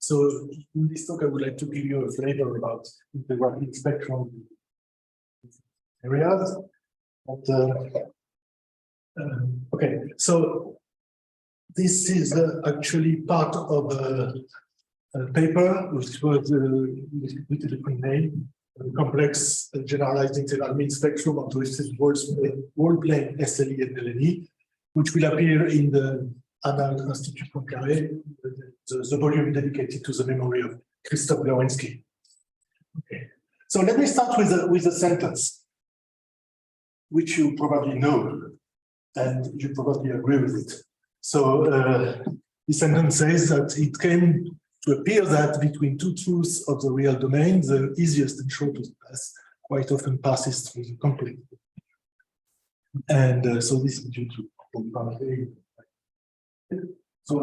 So in this talk, I would like to give you a flavor about the Riemann spectrum areas. But, okay, so this is actually part of a paper which was with a different name, complex generalized integral mean spectrum of twisted whole plane SLE and LNE, which will appear in the Annales Institut Poincaré, the volume dedicated to the memory of Christoph Lewinsky. Okay, so let me start with a sentence, which you probably know, and you probably agree with it. So the sentence says that it came to appear that between two truths of the real domain, the easiest and shortest path quite often passes through the complete. And so this is due to Brownian. So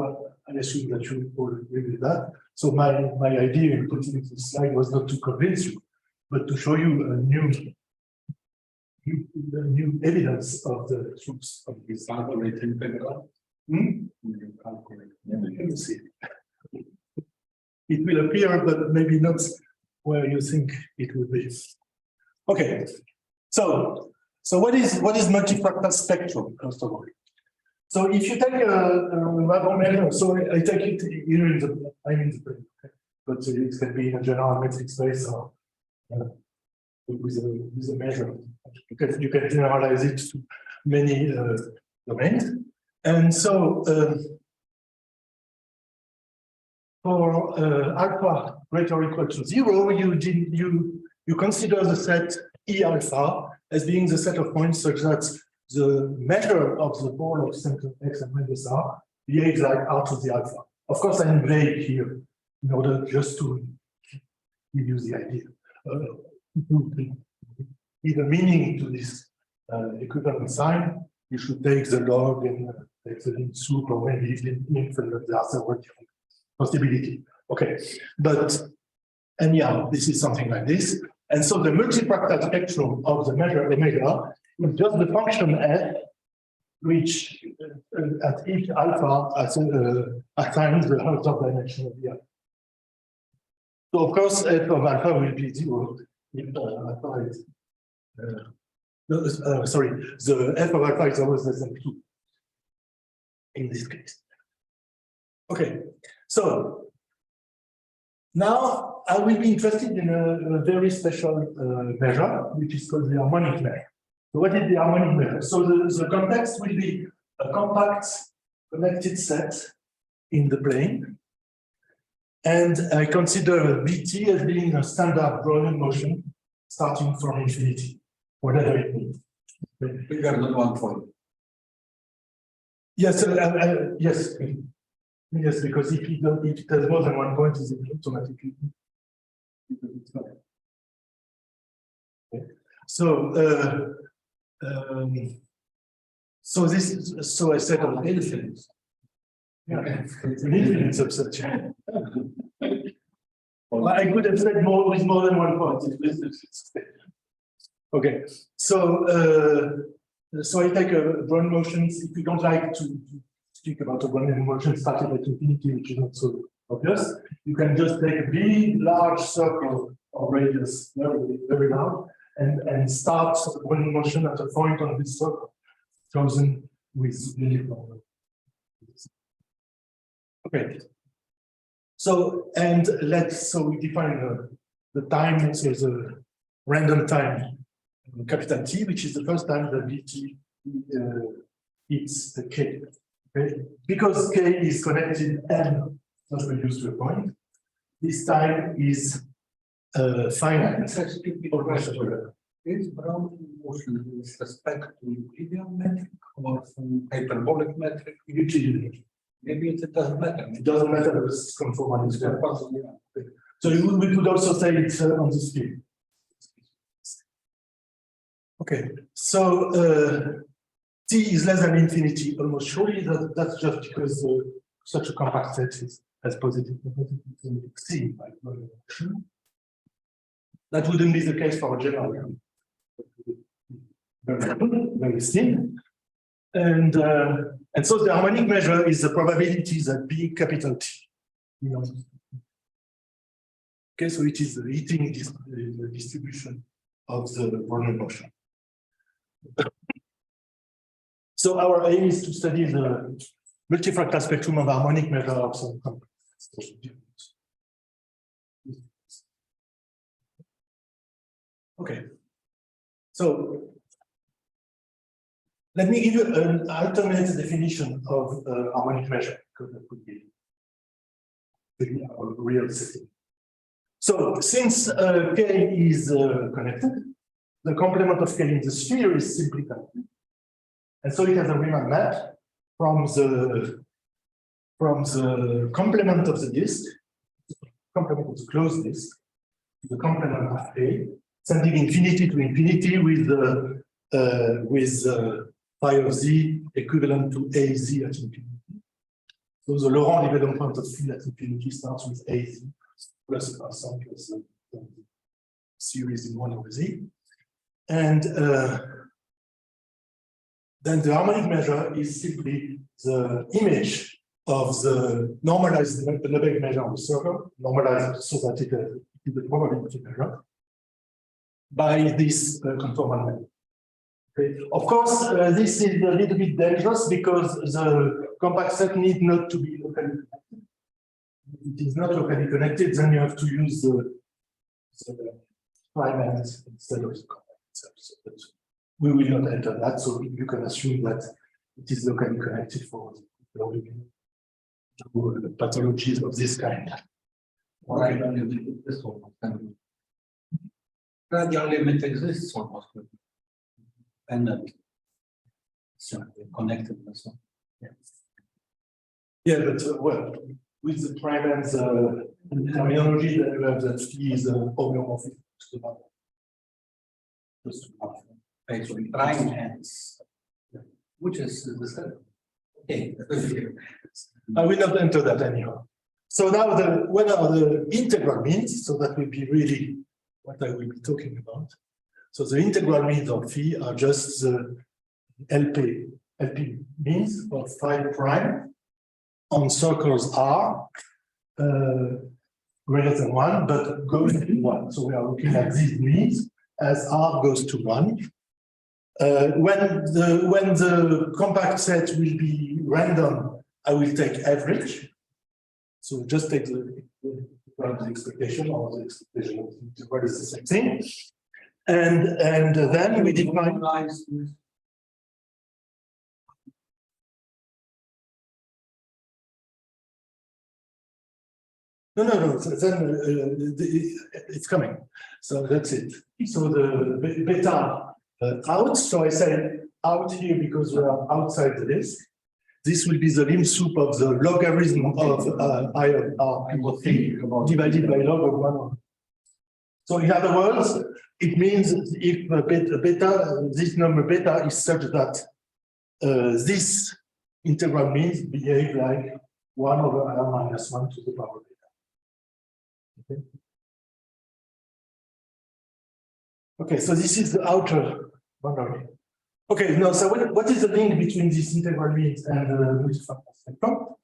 I assume that you all agree with that. So my idea in putting this slide was not to convince you, but to show you a new evidence of the truth of this. Calculating integral. Let me see. It will appear, but maybe not where you think it would be. Okay. So what is multifractal spectrum, first of all? So if you take a measure, so I take it here in the plane, okay? But it can be in a general metric space or with a measure. You can generalize it to many domains. And so for alpha greater or equal to 0, you consider the set E alpha as being the set of points such that the measure of the pole of center x and minus r behaves like r to the alpha. Of course, I'm vague here in order just to give you the idea. To give a meaning to this equivalent sign, you should take the log and take the link soup or maybe link, there are several different possibilities. Okay, but anyhow, this is something like this. And so the multifractal spectrum of the measure omega is just the function f, which at each alpha assigns the Hausdorff dimension of the alpha. So of course, f of alpha will be 0 if alpha is the f of alpha is always less than 2 in this case. Okay, so now I will be interested in a very special measure, which is called the harmonic measure. So what is the harmonic measure? So the context will be a compact connected set in the plane. And I consider Vt as being a standard Brownian motion starting from infinity, whatever it means. Bigger than 1 point. Yes, yes. Yes, because if it has more than 1 point, it's automatically. Okay. So so I said infinite. Yeah, it's an infinite subset. Well, I could have said more with more than 1 point. Okay, so so I take a Brownian motion. If you don't like to speak about a Brownian motion started at infinity, which is not so obvious, you can just take a big, large circle of radius, very, very large, and start the Brownian motion at a point on this circle, chosen with uniform. Okay. So we define the time, so the random time, capital T, which is the first time that Vt hits the k. Okay? Because k is connected and not reduced to a point, this time is finite. Is Brownian motion with respect to Euclidean metric or some hyperbolic metric? Euclidean. Maybe it doesn't matter. It doesn't matter, it's conformal. So we could also say it's on the speed. Okay, so T is less than infinity, almost surely. That's just because such a compact set has positive C. That wouldn't be the case for a general. Very thin. And so the harmonic measure is the probability that B capital T, Okay, so it is the heating distribution of the Brownian motion. So our aim is to study the multifractal spectrum of harmonic measure of some complex. Okay, so let me give you an alternate definition of harmonic measure, because that would be a real setting. So since K is connected, the complement of K in the sphere is simply connected. And so it has a Riemann map from the complement of the disk, complement of the closed disk, to the complement of A, sending infinity to infinity with phi of z equivalent to AZ at infinity. So the Laurent development of phi at infinity starts with AZ plus a constant plus a series in 1 over z. And then the harmonic measure is simply the image of the normalized Lebesgue measure of the circle, normalized so that it is the probability measure by this conformal method. Okay. Of course, this is a little bit dangerous because the compact set need not to be locally connected. If it is not locally connected, then you have to use the prime ends instead of the compact set. So we will not enter that, so you can assume that it is locally connected for pathologies of this kind. Why don't you do this one? Radial limit exists almost, and so connectedness. Yeah, but well, with the prime ends terminology, then you have that phi is homeomorphic to the number. Just to Actually, prime ends, which is the same. Okay. I will not enter that anyhow. So now what are the integral means? So that will be really what I will be talking about. So the integral means of phi are just the LP means of phi prime on circles R greater than 1, but goes to 1. So we are looking at these means as R goes to 1. When the compact set will be random, I will take average. So just take the expectation or the expectation of the integral is the same thing. And then we define. No. Then it's coming. So that's it. So the beta out. So I say out here because we are outside the disk. This will be the lim sup of the logarithm of I of R divided by log of 1. So in other words, it means if beta, this number beta is such that this integral means behave like 1 over R minus 1 to the power beta. Okay. Okay, so this is the outer boundary. Okay, now, so what is the link between this integral means and the multifractal spectrum?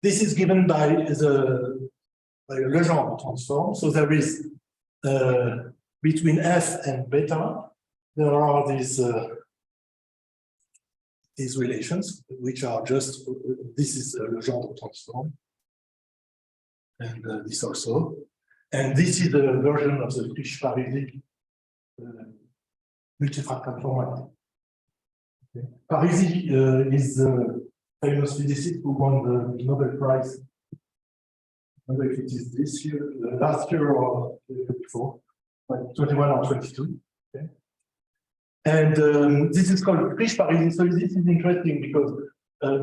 This is given by the Legendre transform. So there is between F and beta, there are these relations, which are just, this is a Legendre transform, and this also. And this is the version of the Frisch Parisi multifractal format. Okay. Parisi is the famous physicist who won the Nobel Prize. I don't know if it is this year, last year or the year before, like 21 or 22. Okay. And this is called Frisch Parisi. So this is interesting because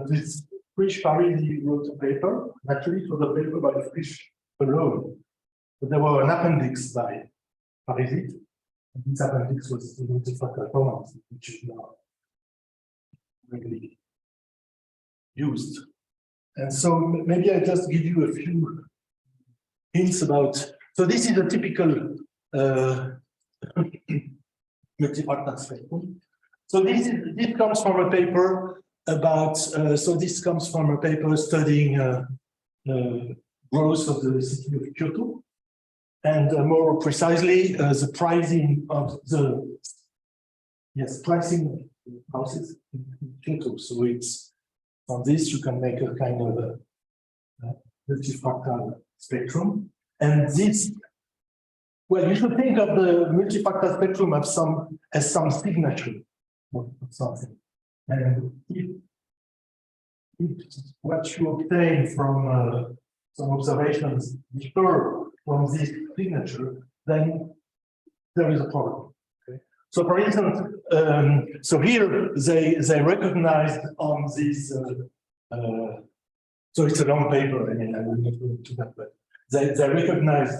this Frisch Parisi wrote a paper. Actually, it was a paper by Frisch alone. But there was an appendix by Parisi. And this appendix was the multifractal format, which is now really used. And so maybe I just give you a few hints about. So this is a typical multifractal spectrum. So this comes from a paper about. So this comes from a paper studying growth of the city of Kyoto, And more precisely, the pricing of the pricing of houses in Kyoto. So it's from this you can make a kind of a multifractal spectrum, and this. Well, you should think of the multifractal spectrum as some signature of something. And if what you obtain from some observations differ from this signature, then there is a problem. Okay? So, for instance, so here they recognized on this. So it's a long paper, and I will not go into that, but. They recognize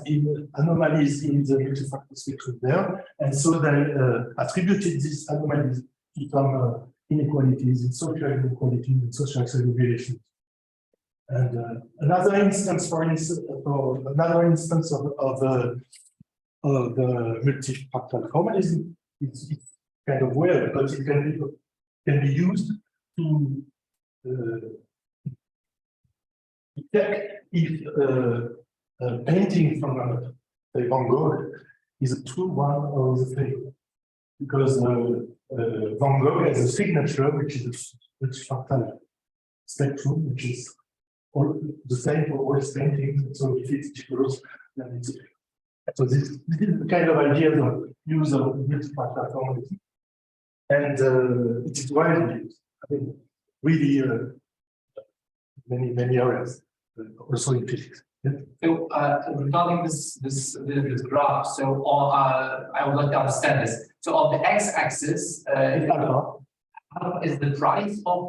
anomalies in the multifractal spectrum there, and so they attributed these anomalies to some inequalities in social inequalities and social segregation. And another instance, for instance, of the multifractal formalism is kind of weird, but it can be used to check if a painting from say Van Gogh is a true one or is a fake, because Van Gogh has a signature which is a multifractal spectrum, which is all the same for all his paintings. So if it differs, then it's so this is the kind of idea of use of multifractal formalism, and it is widely used. I mean, really many areas, also in physics. Yeah. So regarding this graph, so I would like to understand this. So on the x-axis, is the price of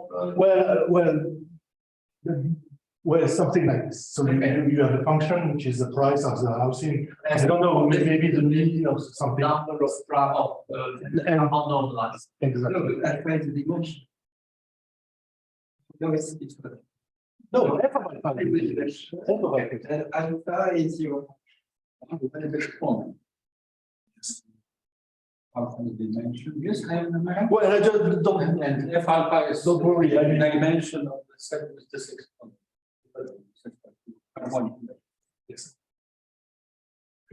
well, something like this. So you have a function which is the price of the housing. I don't know, maybe the mean or something. Number of graph of non-normalized. Exactly. No, I tried the dimension. No, it's no, f of alpha. Alpha is your form. Alpha dimension. Yes, I remember. Well, I just don't. And F alpha is don't worry. I mean, dimension of the statistics. Yes.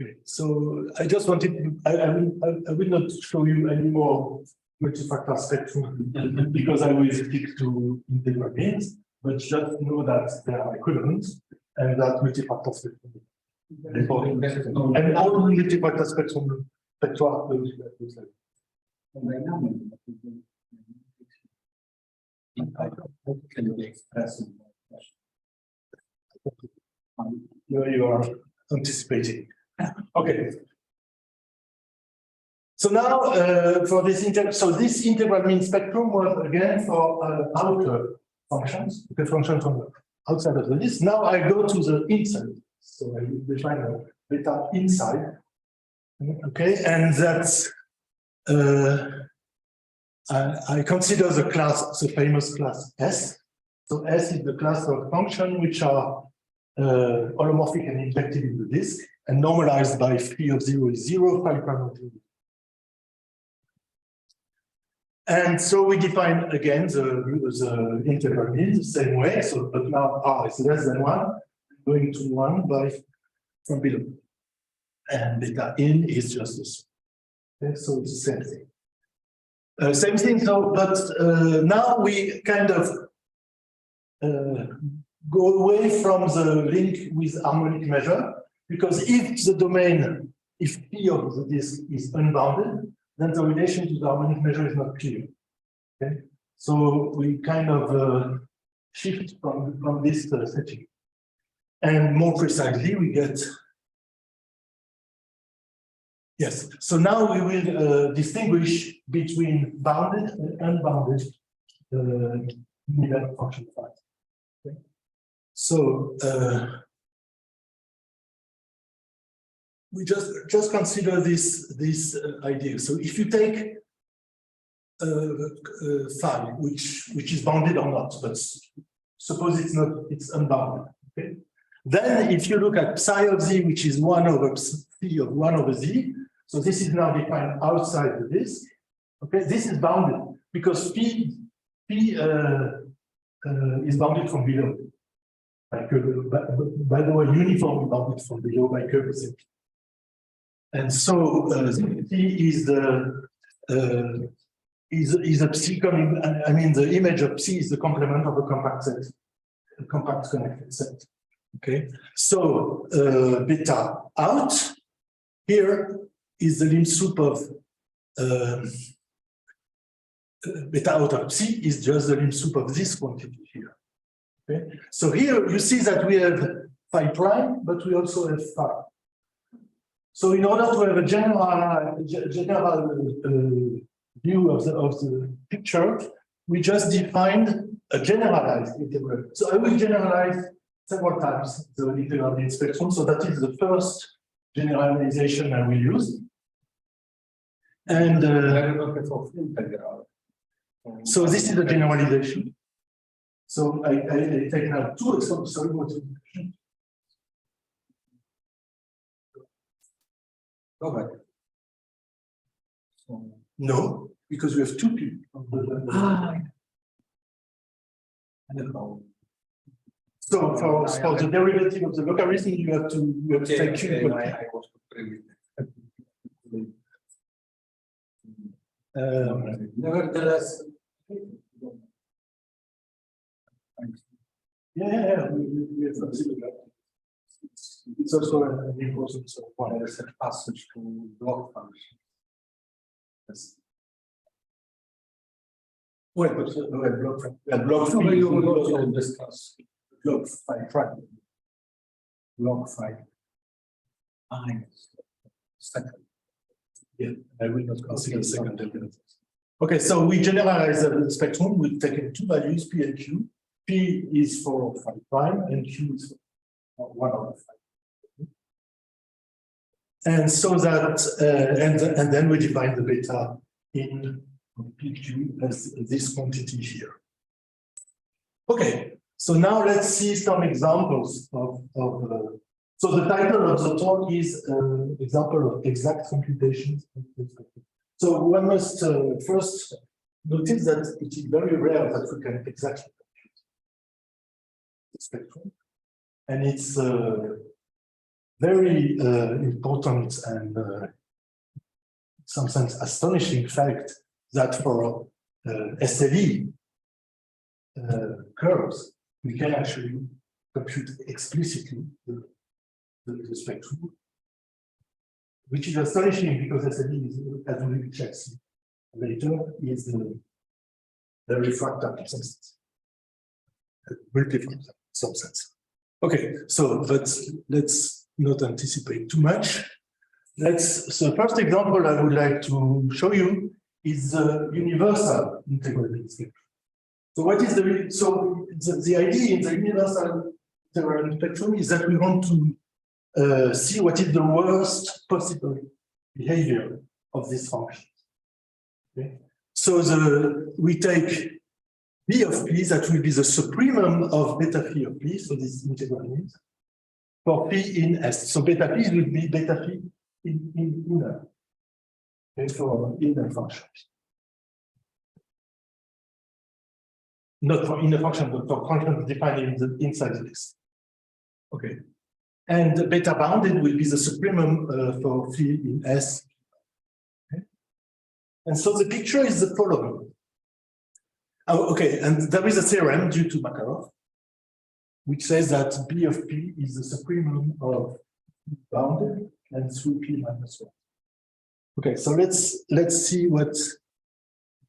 Okay. So I just wanted. I will not show you any more multifractal spectrum because I will stick to integral means. But just know that they are equivalent and that multifractal spectrum is important. And all multifractal spectrum spectra looks like. Can be expressed in You are anticipating. Okay. So now for this this integral mean spectrum was again for outer functions, okay, functions from the outside of the list. Now I go to the inside. So I will define a beta inside. Okay, and that's I consider the class, the famous class S. So S is the class of functions which are holomorphic and injected in the disk and normalized by phi of 0 is 0, phi prime of 0. And so we define again the integral mean the same way. So, but now R is less than 1, going to 1 by from below. And beta in is just this. Okay, so it's the same thing. Same thing, so, but now we kind of go away from the link with harmonic measure, because if the domain, if P of the disk is unbounded, then the relation to the harmonic measure is not clear. Okay, so we kind of shift from this setting, and more precisely, we get yes. So now we will distinguish between bounded and unbounded universal function phi. Okay, so we just consider this idea. So if you take phi, which is bounded or not, but suppose it's not, it's unbounded. Okay. Then if you look at psi of z, which is 1 over phi of 1 over z, so this is now defined outside the disk. Okay, this is bounded because phi is bounded from below. By the way, uniformly bounded from below by curvature. And so T is the is a psi coming. I mean, the image of psi is the complement of a compact set, a compact connected set. Okay, so beta out here is the lim sup of beta out of psi is just the lim sup of this quantity here. Okay, so here you see that we have phi prime, but we also have phi. So in order to have a general view of the picture, we just defined a generalized integral. So I will generalize several times the integral in spectrum. So that is the first generalization I will use. And so this is the generalization. So I take now two examples. Sorry, what is the no, because we have two people. So for the derivative of the logarithm, you have to take Q. Nevertheless, yeah, we have considered that. It's also an important point. there is a passage to block function. Yes. Well, but block No, phi you will also discuss block phi prime. block phi minus second. Yeah, I will not consider second derivative. Okay, so we generalize the spectrum. We've taken two values, P and Q. P is for phi prime, and Q is for 1 over phi. And so that, and then we define the beta in PQ as this quantity here. Okay, so now let's see some examples of so the title of the talk is example of exact computations. So one must first notice that it is very rare that we can exactly compute the spectrum, and it's very important and in some sense astonishing fact that for SLE curves, we can actually compute explicitly the spectrum, which is astonishing because SLE is, as we will check later, is the refractal in some sense, multifractal in some sense. Okay, so let's not anticipate too much. So first example I would like to show you is the universal integral spectrum. So what is the idea in the universal integral spectrum is that we want to see what is the worst possible behavior of this function. Okay? So we take B of P, that will be the supremum of beta phi of P, so this integral means, for P in S. So beta P will be beta phi in inner, okay, for inner functions. Not for inner function, but for functions defined inside the list. Okay. And beta bounded will be the supremum for phi in S. Okay. And so the picture is the following. Oh, okay, and there is a theorem due to Makarov, which says that B of P is the supremum of bounded and through P minus 1. Okay, so let's see what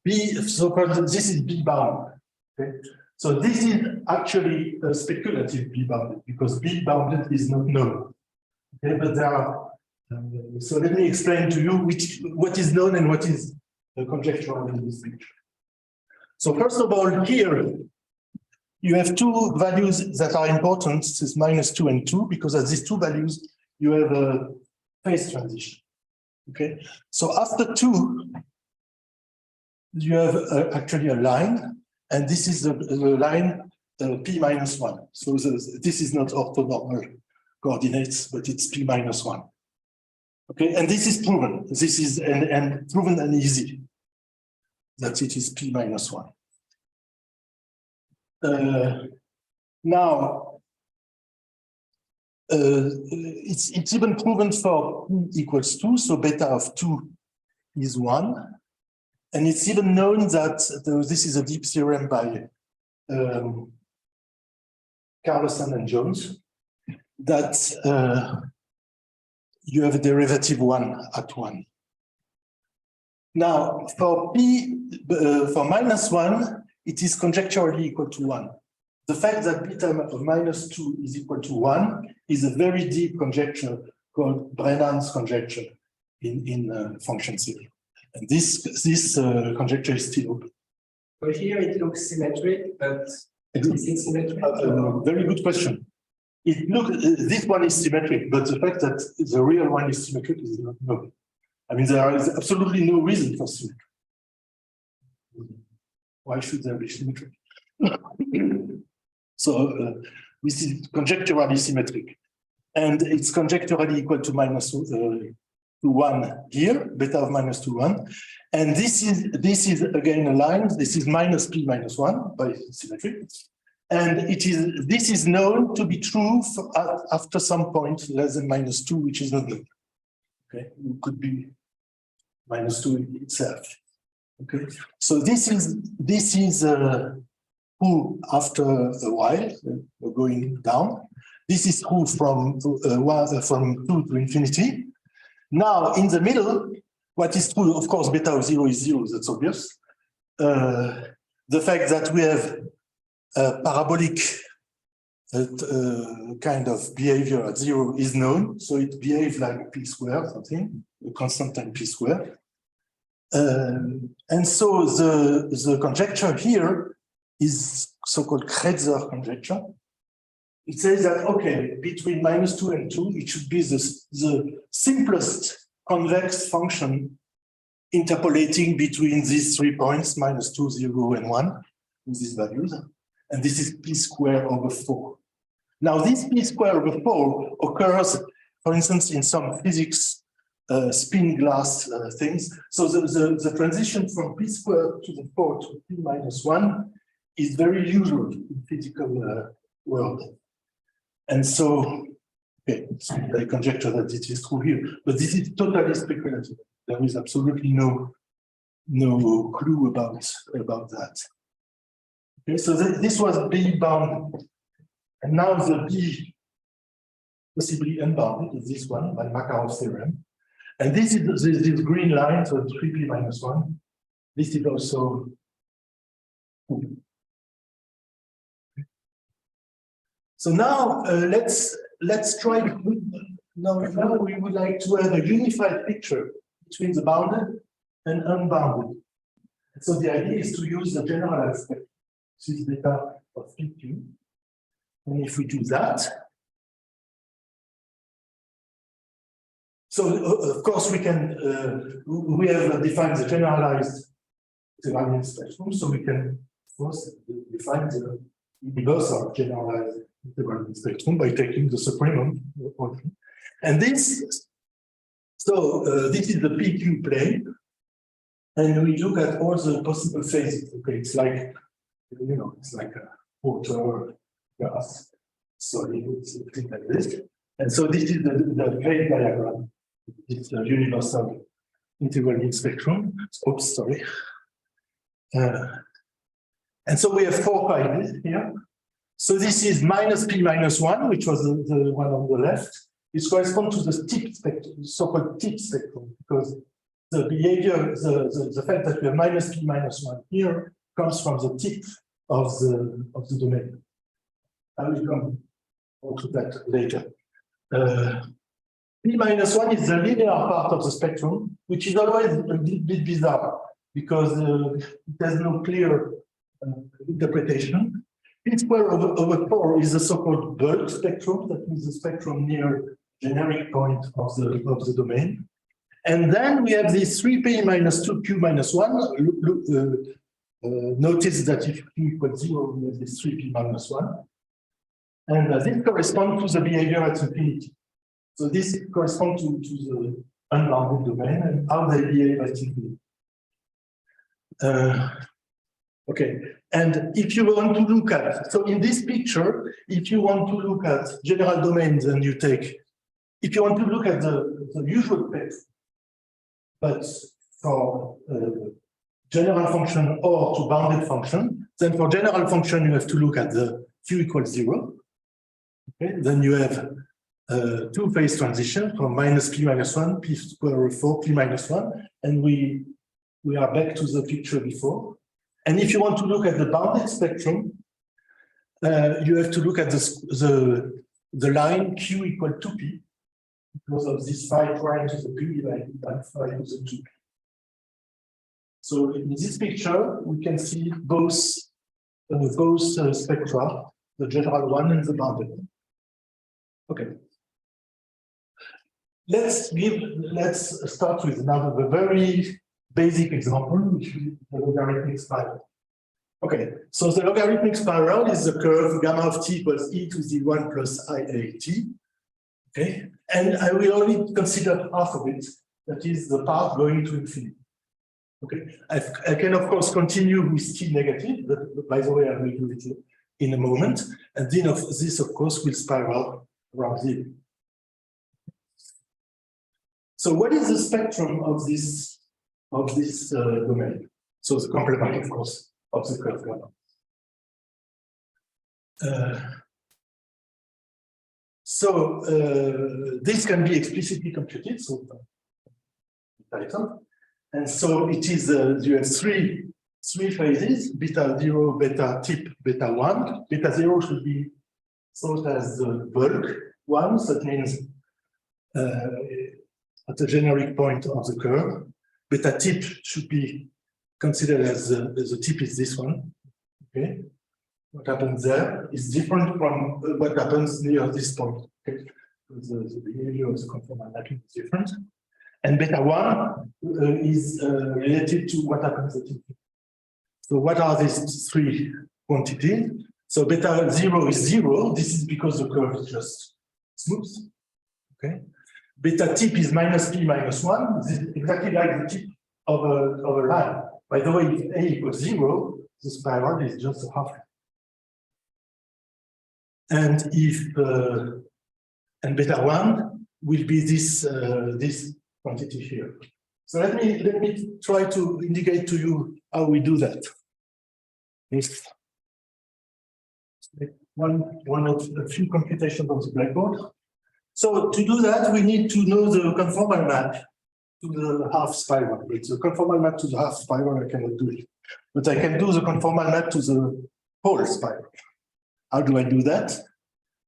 B, so this is B bound. Okay, so this is actually a speculative B bounded because B bounded is not known. Okay, but there are, so let me explain to you what is known and what is conjectural in this picture. So first of all, here you have two values that are important. This is -2 and 2, because at these two values you have a phase transition. Okay, so after 2, you have actually a line, and this is the line P minus 1. So this is not orthonormal coordinates, but it's P minus 1. Okay, and this is proven. This is and proven and easy that it is P minus 1. Now, it's even proven for p equals 2, so beta of 2 is 1. And it's even known that this is a deep theorem by Carlson and Jones, that you have a derivative 1 at 1. Now, for p, for -1, it is conjecturally equal to 1. The fact that beta of -2 is equal to 1 is a very deep conjecture called Brennan's conjecture in function theory. And this conjecture is still open. But here it looks symmetric, but is it symmetric? Very good question. This one is symmetric, but the fact that the real one is symmetric is not known. I mean, there is absolutely no reason for symmetry. Why should there be symmetry? So this is conjecturally symmetric, and it's conjecturally equal to -1 here, beta of -2, 1, and this is again a line. This is minus p minus 1 by symmetry, and this is known to be true after some point less than -2, which is not known. Okay, it could be -2 itself. Okay, so this is true after a while, going down. This is true from 2 to infinity. Now, in the middle, what is true, of course, beta of 0 is 0, that's obvious. The fact that we have a parabolic kind of behavior at 0 is known, so it behaves like p squared, something, a constant time p squared. And so the conjecture here is so-called Kretzer conjecture. It says that, okay, between -2 and 2, it should be the simplest convex function interpolating between these 3 points, -2, 0, and 1, with these values. And this is p squared over 4. Now, this p squared over 4 occurs, for instance, in some physics spin glass things. So the transition from p squared to the 4 to p minus 1 is very usual in physical world. And so, okay, so I conjecture that it is true here, but this is totally speculative. There is absolutely no clue about that. Okay, so this was B bounded, and now the B possibly unbounded is this one by Makarov's theorem, and this is this green line, so 3p minus 1. This is also true. So now let's try to now we would like to have a unified picture between the bounded and unbounded. So the idea is to use the generalized spectrum. This is beta of PQ. And if we do that, so of course we can we have defined the generalized Brownian spectrum, so we can of course define the universal generalized Brownian spectrum by taking the supremum portion. And this, so this is the PQ plane, and we look at all the possible phases. Okay, it's like, you know, it's like a water, gas, solid, things like this. And so this is the phase diagram. It's a universal integral spectrum. Oops, sorry. And so we have 4 phases here. So this is minus p minus 1, which was the one on the left. It corresponds to the tip spectrum, so-called tip spectrum, because the behavior, the fact that we have minus p minus 1 here comes from the tip of the domain. I will come to that later. P minus 1 is the linear part of the spectrum, which is always a bit bizarre because it has no clear interpretation. P squared over 4 is the so-called bulk spectrum, that means the spectrum near generic point of the domain. And then we have this 3p minus 2q minus 1. Notice that if q equals 0, we have this 3p minus 1. And this corresponds to the behavior at infinity. So this corresponds to the unbounded domain and how they behave at infinity. Okay, and if you want to look at, so in this picture, if you want to look at general domains, and you take, if you want to look at the usual case, but for general function or to bounded function, then for general function, you have to look at the q equals 0. Okay, then you have two-phase transition from minus p minus 1, p square root 4, p minus 1, and we are back to the picture before. And if you want to look at the bounded spectrum, you have to look at the line q equal to p, because of this phi prime to the p divided by phi to the 2p. So in this picture, we can see both spectra, the general one and the bounded one. Okay. Let's start with another very basic example, which is the logarithmic spiral. Okay, so the logarithmic spiral is the curve gamma of t equals e to the 1 plus iat. Okay, and I will only consider half of it, that is the part going to infinity. Okay, I can of course continue with t negative, but by the way, I will do it in a moment, and then this of course will spiral around 0. So what is the spectrum of this domain? So the complement, of course, of the curve gamma. This can be explicitly computed. So and so it is you have three phases: beta 0, beta tip, beta 1. Beta 0 should be thought as the bulk one. So that means at the generic point of the curve. Beta tip should be considered as the tip is this one. Okay, what happens there is different from what happens near this point. Okay, because the behavior of the conformal mapping is different. And beta 1 is related to what happens at infinity. So what are these three quantities? So beta 0 is 0. This is because the curve is just smooth. Okay. Beta tip is minus p minus 1. This is exactly like the tip of a line. By the way, if a equals 0, the spiral is just a half. And if and beta 1 will be this this quantity here. So let me try to indicate to you how we do that. Yes. A few computations on the blackboard. So to do that, we need to know the conformal map to the half spiral. It's the conformal map to the half spiral, I cannot do it. But I can do the conformal map to the whole spiral. How do I do that?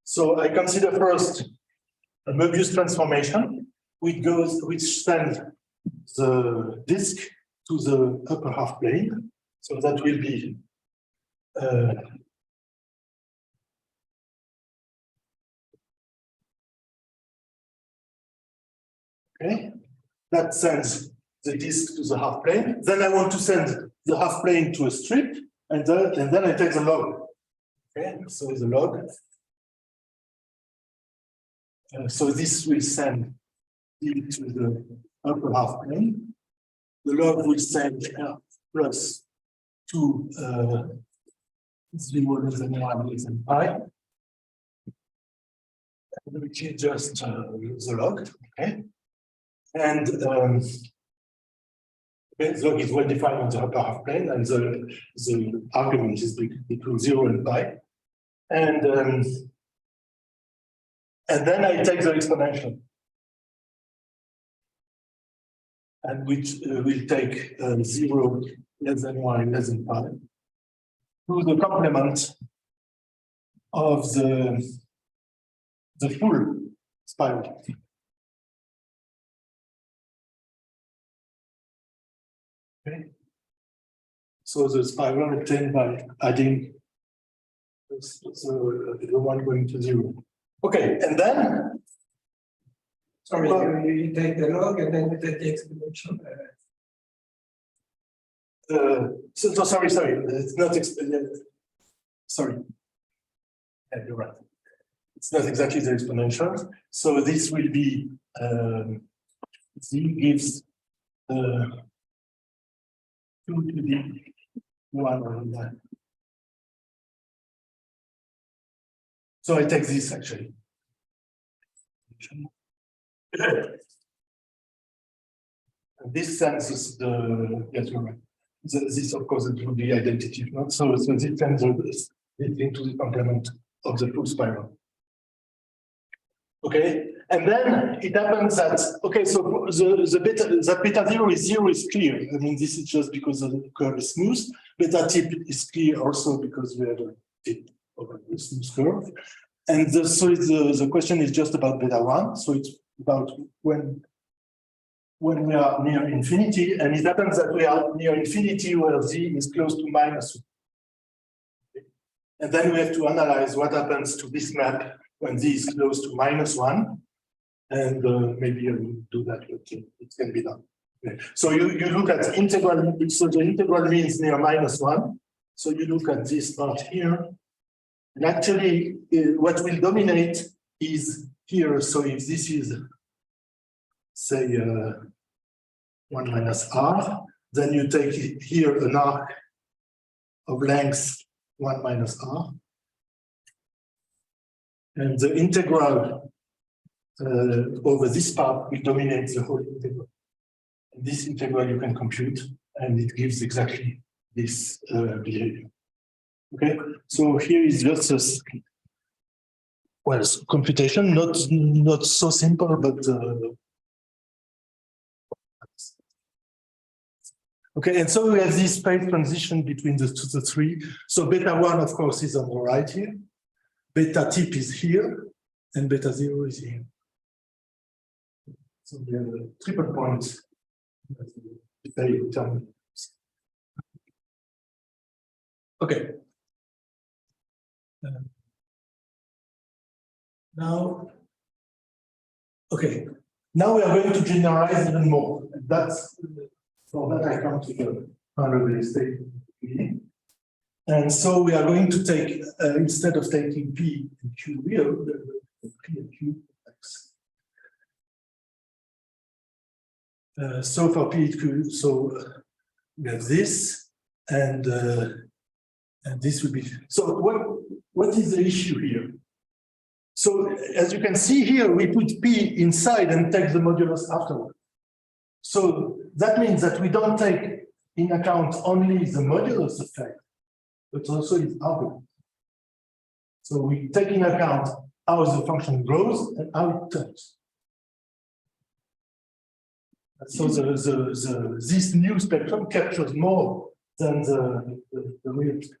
So I consider first a Möbius transformation, which sends the disk to the upper half plane. So that will be okay, that sends the disk to the half plane. Then I want to send the half plane to a strip, and then I take the log. Okay, so the log. So this will send it to the upper half plane. The log will send plus 2 0 less than 1 less than pi, which is just the log. Okay, and okay, the log is well defined on the upper half plane, and the argument is between 0 and pi, and then I take the exponential, and which will take 0 less than 1 less than pi to the complement of the full spiral. Okay. So the spiral obtained by adding the one going to 0. Okay, and then Sorry, you take the log and then you take the exponential. Sorry, it's not sorry. Yeah, you're right. It's not exactly the exponential. So this will be z gives 2 to the one on that. So I take this actually. And this senses the, yes, you're right. This, of course, it will be identity, not so. So this sends it into the complement of the full spiral. Okay, and then it happens that, okay, so the beta zero is clear. I mean, this is just because the curve is smooth. Beta tip is clear also because we have a tip of a smooth curve. And so the question is just about beta one. So it's about when we are near infinity, and it happens that we are near infinity where z is close to -1. And then we have to analyze what happens to this map when z is close to -1. And maybe I will do that, but it can be done. Okay. So you look at integral, so the integral means near -1. So you look at this part here. And actually, what will dominate is here. So if this is, say, 1 minus r, then you take here an arc of length 1 minus r. And the integral over this part will dominate the whole integral. And this integral you can compute, and it gives exactly this behavior. Okay, so here is just a, well, computation, not so simple, but okay, and so we have this phase transition between the three. So beta one, of course, is on the right here. Beta tip is here, and beta zero is here. So we have a triple point. Okay. Now, okay. Now we are going to generalize even more. And that's for that I come to the boundary state. And so we are going to take instead of taking P and Q real, P and Q X. So for P and Q, so we have this, and this will be. So what is the issue here? So as you can see here, we put P inside and take the modulus afterward. So that means that we don't take in account only the modulus effect, but also its argument. So we take in account how the function grows and how it turns. So this new spectrum captures more than the real spectrum.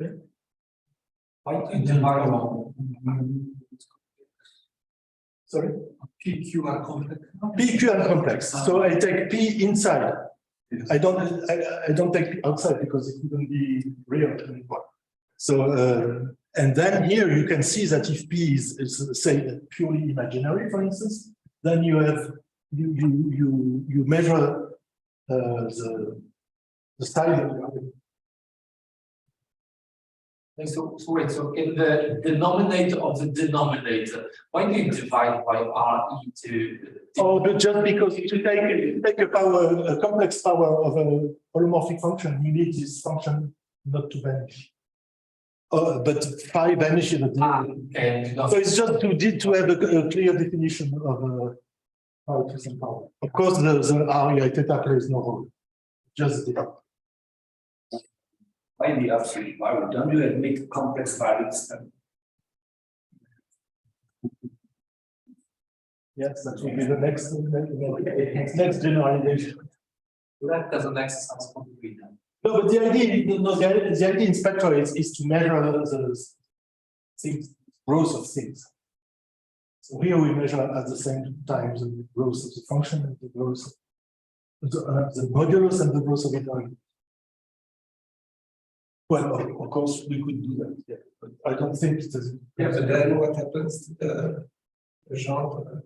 Okay. Sorry? PQ are complex. PQ and complex. So I take P inside. I don't take P outside because it wouldn't be real anymore. So and then here you can see that if P is say purely imaginary, for instance, then you have you measure the style. So wait, so in the denominator of the denominator, why do you divide by RE to? Oh, but just because to take a complex power of a holomorphic function, you need this function not to vanish. But phi vanishes at the end. Okay. So it's just to have a clear definition of power. Of course, the REI theta plays no role. Just the Why the absolute power? Don't you admit complex values? Yes, that will be the next generalization. That doesn't make sense completely. No, but the idea in spectra is to measure the things, growth of things. So here we measure at the same time the growth of the function and the growth of the modulus and the growth of the value. Well, of course, we could do that, yeah, but I don't think it does. Yeah, but then what happens to the genre?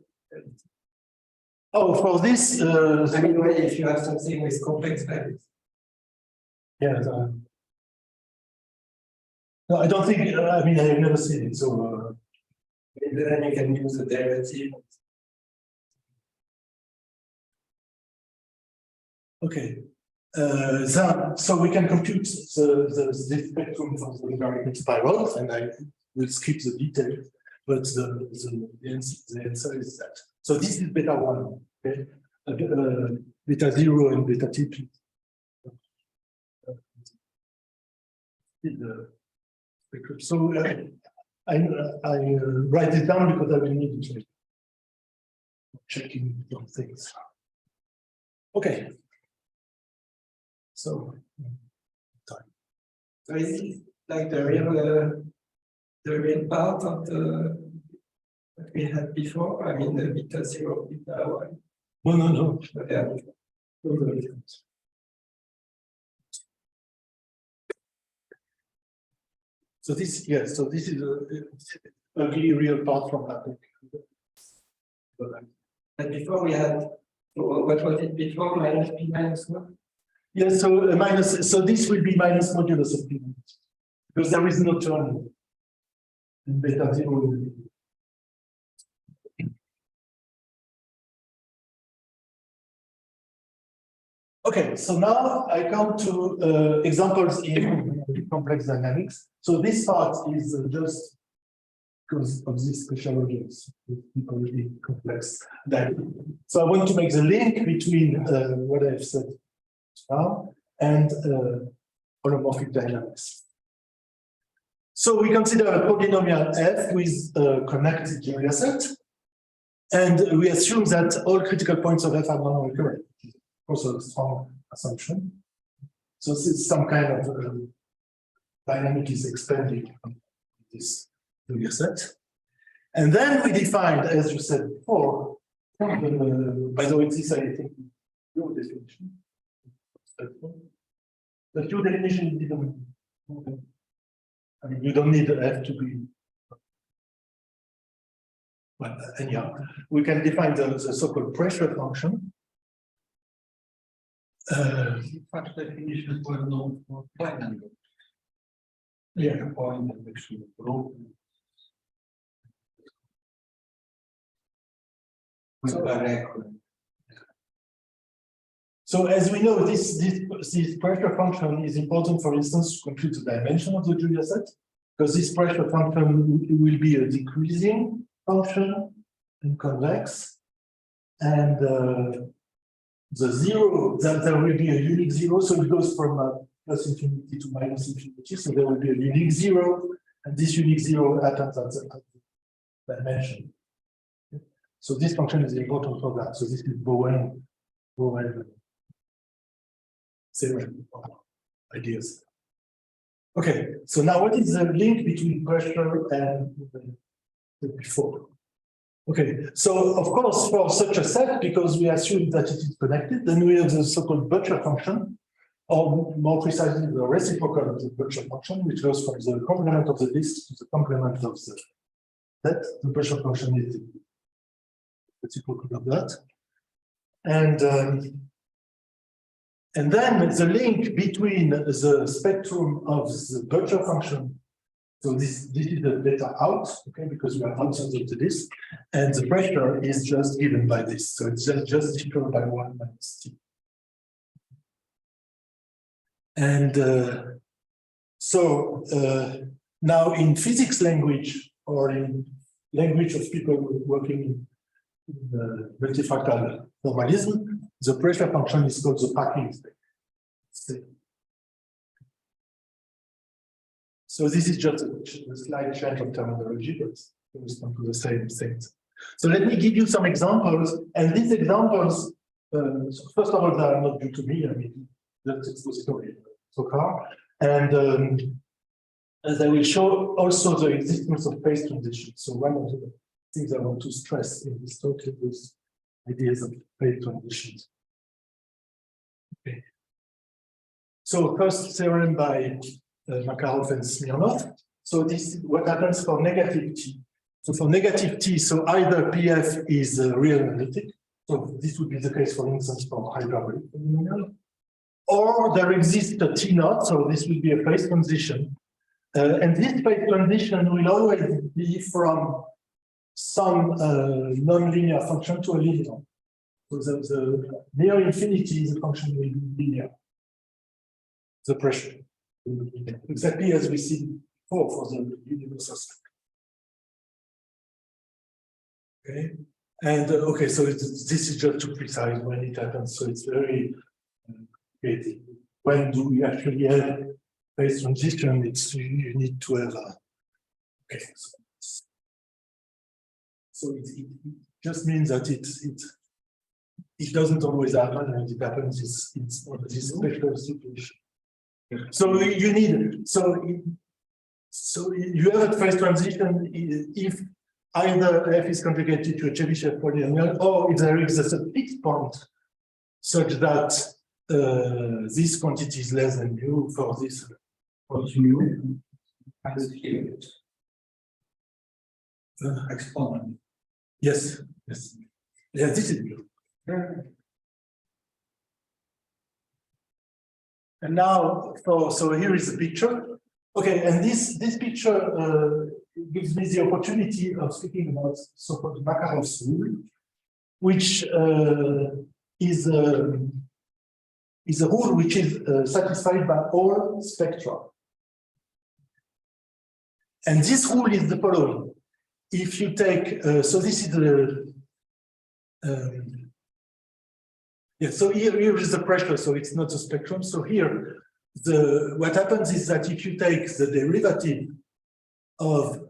Oh, for this, Anyway, if you have something with complex values. yeah. No, I don't think. I mean, I have never seen it, so. Then you can use the derivative. Okay. So we can compute the spectrum for the logarithmic spiral, and I will skip the details, but the answer is that. So this is beta 1, okay? Beta 0 and beta t. So I write it down because I will need to checking some things. Okay. So time. So is it like the real part of the that we had before? I mean, the beta 0, beta 1. No. Okay. So this, yes, so this is a really real part from that. But before we had, what was it before? Minus p minus 1? Yes, so minus, so this will be minus modulus of p, because there is no term in beta 0. Okay, so now I come to examples in complex dynamics. So this part is just because of this special objects, really complex dynamics. So I want to make the link between what I've said now and holomorphic dynamics. So we consider a polynomial f with a connected Julia set, and we assume that all critical points of f are non-recurrent. Also a strong assumption. So this is some kind of dynamic is expanding from this Julia set. And then we defined, as you said before, by the way, this I think your definition. But your definition didn't. I mean, you don't need F to be. Well, anyhow, we can define the so-called pressure function. Such definitions were known for triangle. Yeah. A point at which you broken. So as we know, this pressure function is important, for instance, to compute the dimension of the Julia set, because this pressure function will be a decreasing function and convex, and the zero, there will be a unique zero, so it goes from plus infinity to minus infinity, so there will be a unique zero, and this unique zero happens at the dimension. So this function is important for that. So this is Bowen theorem ideas. Okay, so now what is the link between pressure and the before? Okay, so of course for such a set, because we assume that it is connected, then we have the so-called Butcher function, or more precisely the reciprocal of the Butcher function, which goes from the complement of the disk to the complement of the set. The Butcher function is the reciprocal of that. And then the link between the spectrum of the Butcher function, so this is the data out, okay, because we are outside of the disk, and the pressure is just given by this. So it's just equal by 1 minus T. And now in physics language, or in language of people working in multifractal formalism, the pressure function is called the packing state. So this is just a slight change of terminology, but it responds to the same things. So let me give you some examples, and these examples, so first of all, they are not due to me. I mean, that's expository so far, and as I will show also the existence of phase transitions. So one of the things I want to stress in this talk is ideas of phase transitions. Okay. So first theorem by Makarov and Smirnov. So this is what happens for negative T. So for negative T, so either PF is real analytic. So this would be the case, for instance, for hyperbolic polynomial, or there exists a T naught. So this will be a phase transition, and this phase transition will always be from some nonlinear function to a linear. So the near infinity, the function will be linear. The pressure will be linear, exactly as we see before for the universal system. Okay, and okay, so this is just to precise when it happens. So it's very creative. When do we actually have phase transition? It's you need to have a okay. So it just means that it doesn't always happen, and it happens it's this special situation. So you need so you have a phase transition if either f is conjugated to a Chebyshev polynomial, or if there is a fixed point such that this quantity is less than mu for this. Continue. And here. Exponent. Yes, yes. Yeah, this is mu. And now, so here is the picture. Okay, and this picture gives me the opportunity of speaking about so-called Makarov's rule, which is a rule which is satisfied by all spectra. And this rule is the following. If you take, so this is the, yeah, so here is the pressure, so it's not a spectrum. So here, what happens is that if you take the derivative of,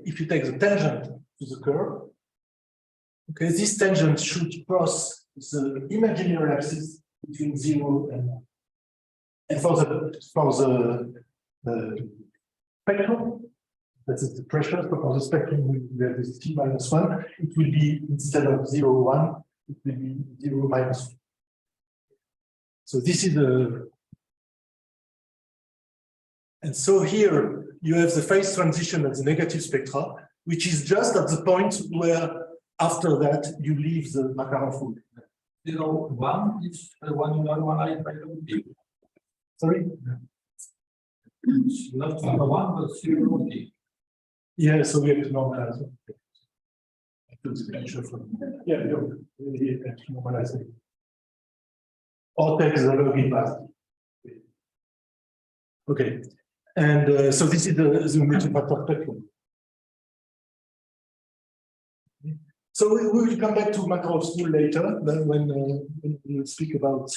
if you take the tangent to the curve, okay, this tangent should cross the imaginary axis between 0 and 1. And for the spectrum, that is the pressure, so for the spectrum we have this t minus 1, it will be instead of 0, 1, it will be 0 minus 1. So this is and so here you have the phase transition of the negative spectra, which is just at the point where after that you leave the Makarov rule. 0, 1 is one you normalize by the Sorry? It's not 1, but 0 t. Yeah, so we have to normalize it. Yeah, we have to normalize it. Or take the log inverse. Okay, and so this is the multifractal spectrum. So we will come back to Makarov's rule later, when we will speak about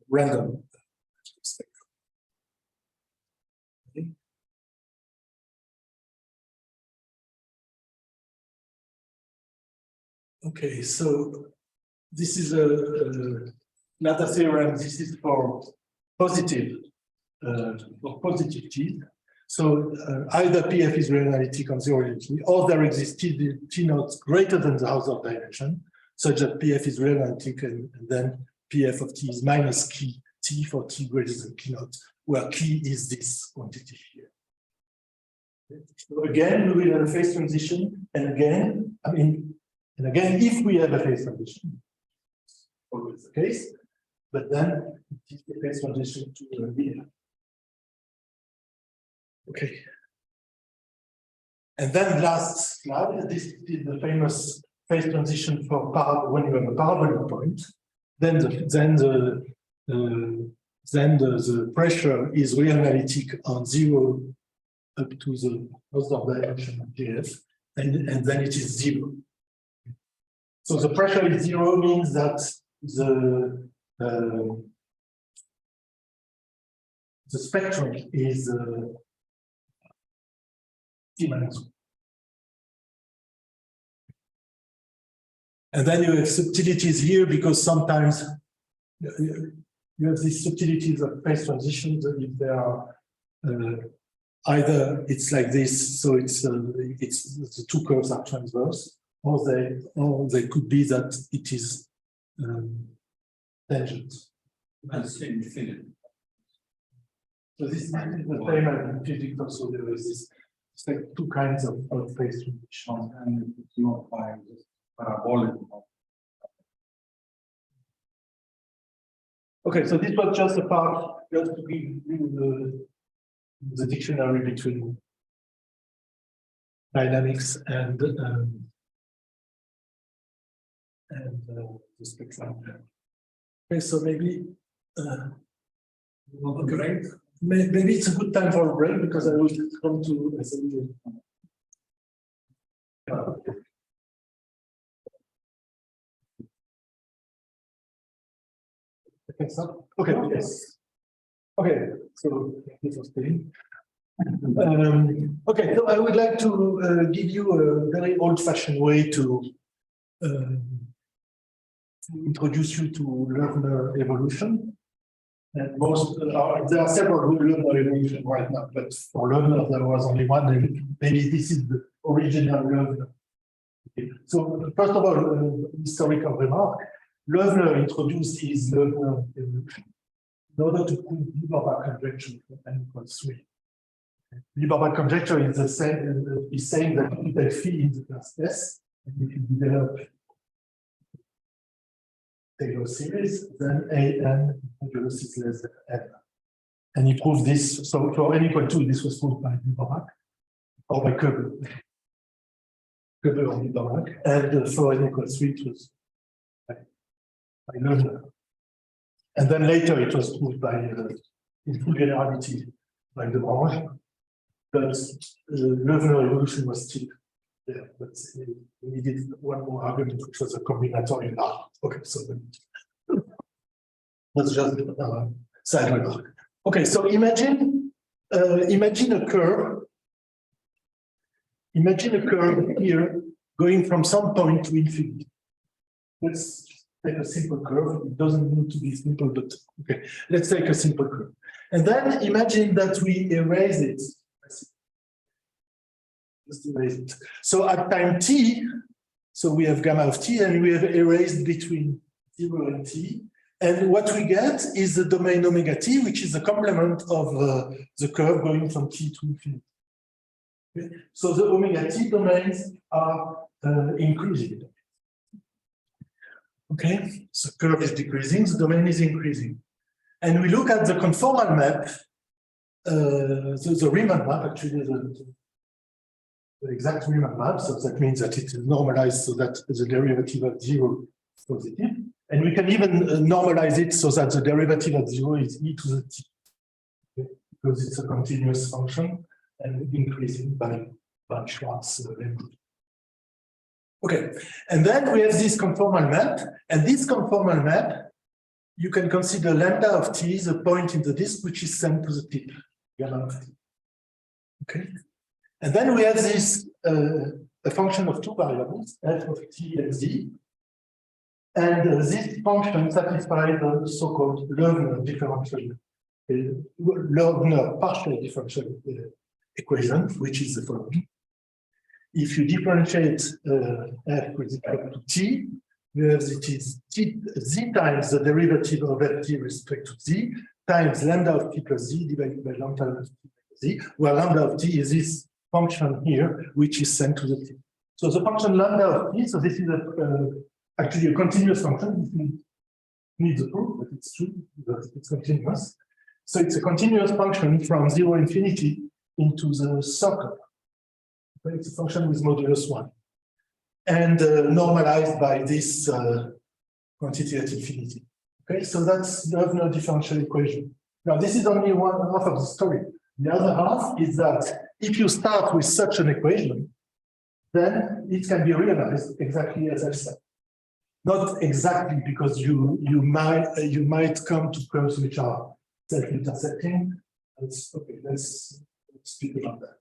random spectrum. Okay. Okay, so this is another theorem. This is for positive T. So either PF is real analytic on zero unity, or there exists T naught greater than the Hausdorff dimension, such that PF is real analytic, and then PF of T is minus key T for T greater than K naught, where key is this quantity here. So again, we will have a phase transition, and again, if we have a phase transition, always the case, but then it is the phase transition to a linear. Okay. And then last slide, this is the famous phase transition for when you have a parabolic point. Then the pressure is real analytic on 0 up to the Hausdorff dimension of GF, and then it is 0. So the pressure is 0 means that the spectrum is T minus 1. And then you have subtleties here, because sometimes you have these subtleties of phase transitions. If they are either it's like this, so it's the two curves are transverse, or they could be that it is tangent. So this is the same as in physics. Also, there is this. It's like two kinds of phase transition, And it's not by this parabolic. Okay, so this was just a part, just to give you the dictionary between dynamics and and the spectrum. Okay, so maybe okay, maybe it's a good time for a break because I will come to SMJ. Okay, so okay, yes. Okay, so this was staying. Okay, so I would like to give you a very old-fashioned way to introduce you to Lerner evolution. And most there are several Lerner evolution right now, but for Lerner there was only one, and maybe this is the original Lerner. Okay. So first of all, historical remark: Lerner introduced his Lerner evolution in order to prove Lieberbach conjecture for n equals 3. Lieberbach conjecture is the same, is saying that if you take phi in the class S, and if you develop Taylor series, then an modulus is less than n. And he proved this. So for n equal 2, this was proved by Lieberbach or by Koebe or Lieberbach. And for n equals 3, it was by Lerner. And then later it was proved by, in full generality, by de Branche. But Lerner evolution was still there, but we needed one more argument, which was a combinatorial R. Okay, so that's just a side remark. Okay, so imagine a curve. Imagine a curve here going from some point to infinity. Let's take a simple curve. It doesn't need to be simple, but okay, let's take a simple curve. And then imagine that we erase it. Let's erase it. So at time t, so we have gamma of t, and we have erased between 0 and t. And what we get is the domain omega t, which is the complement of the curve going from t to infinity. Okay? So the omega t domains are increasing. Okay, so curve is decreasing, the domain is increasing. And we look at the conformal map, the Riemann map, actually, the exact Riemann map, so that means that it is normalized so that the derivative of 0 is positive. And we can even normalize it so that the derivative of 0 is e to the t, okay? Because it's a continuous function and increasing by Schwarz lambda. Okay, and then we have this conformal map, and this conformal map, you can consider lambda of t is a point in the disk which is sent to the tip, gamma of t. Okay, and then we have this a function of two variables, f of t and z, and this function satisfies the so-called Lerner differential, Lerner partial differential equation, which is the following. If you differentiate f with respect to t, you have it is z times the derivative of ft respect to z times lambda of t plus z divided by lambda of t plus z, where lambda of t is this function here, which is sent to the t. So the function lambda of t, so this is actually a continuous function. It needs a proof, but it's true because it's continuous. So it's a continuous function from 0 infinity into the circle. It's a function with modulus 1. And normalized by this quantity at infinity. Okay, so that's the Lerner differential equation. Now, this is only one half of the story. The other half is that if you start with such an equation, then it can be realized exactly as I said. Not exactly, because you might come to curves which are self-intersecting. Okay, let's speak about that.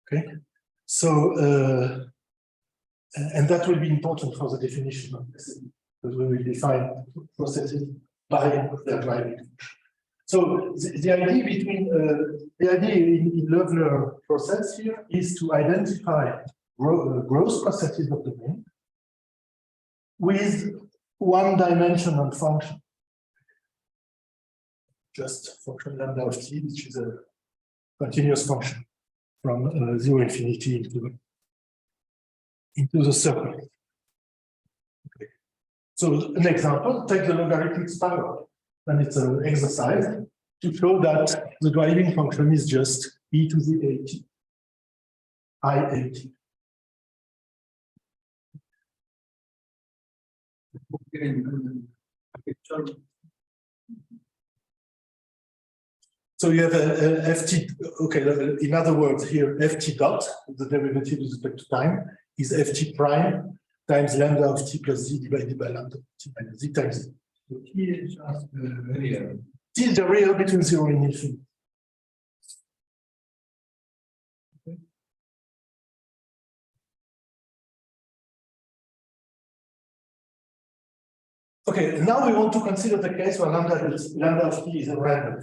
Okay, so and that will be important for the definition of this, because we will define processes by their driving. So the idea between the idea in Lerner process here is to identify gross processes of the domain with one-dimensional function, just function lambda of t, which is a continuous function from 0 infinity into the circle. Okay. So an example, take the logarithmic spiral. And it's an exercise to show that the driving function is just e to the at, iat. So you have a ft, okay, in other words here, ft dot, the derivative with respect to time, is ft prime times lambda of t plus z divided by lambda of t minus z times z. So here is just real. T is the real between 0 and infinity. Okay, now we want to consider the case where lambda of t is a random.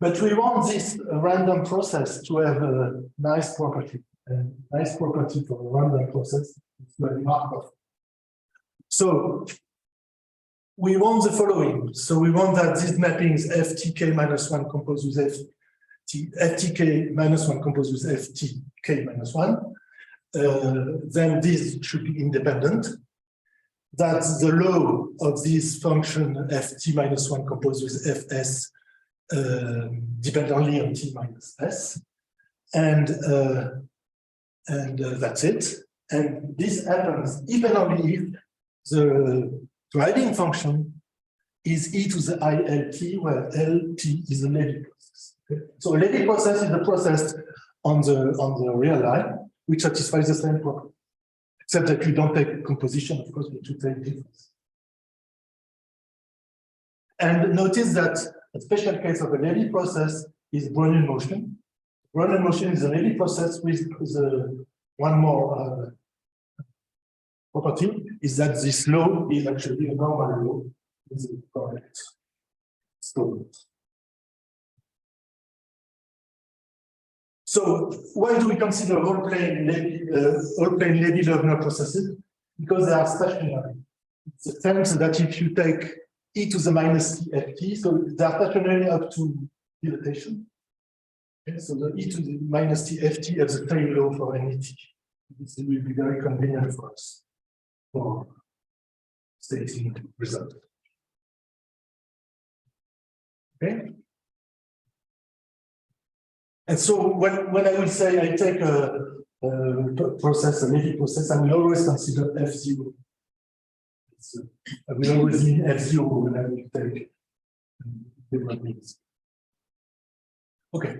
But we want this random process to have a nice property. And nice property for a random process is very Markov. So we want the following. So we want that these mappings ftk minus 1 composed with ftk minus 1 composed with ftk minus 1. Then this should be independent. That the law of this function ft minus 1 composed with fs depend only on t minus s, and that's it. And this happens even only if the driving function is e to the ilt, where lt is a Levy process. Okay? So a Levy process is the process on the real line which satisfies the same property, except that you don't take composition, of course, but you take difference. And notice that a special case of a Levy process is Brownian motion. Brownian motion is a Levy process with one more property, is that this law is actually a normal law with the correct story. So why do we consider all plane Levy-Loebner processes? Because they are stationary. It's a sense that if you take e to the minus t ft, so they are stationary up to dilatation. Okay, so the e to the minus t ft has the same law for any t. This will be very convenient for us for stating result. Okay. And so when I will say I take a process, a Levy process, I will always consider F0. I will always mean F0 when I will take different means. Okay.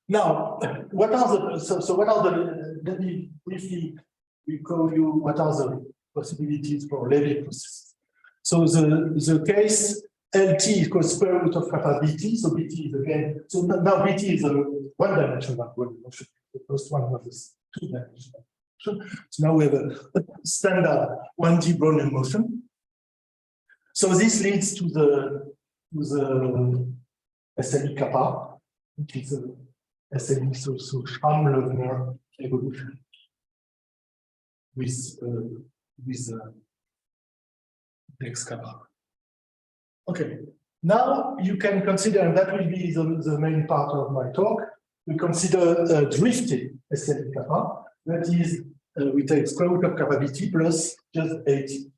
Now, what are the, let me briefly recall you what are the possibilities for Levy process. So the case LT equals square root of kappa BT, so BT is again, so now BT is a one-dimensional motion. The first one was a two-dimensional motion. So now we have a standard 1D Brownian motion. So this leads to the SLE kappa, which is a SLE, so Schramm-Loebner evolution with X kappa. Okay, now you can consider, and that will be the main part of my talk, we consider drifted SLE kappa. That is, we take square root of kappa BT plus just 80.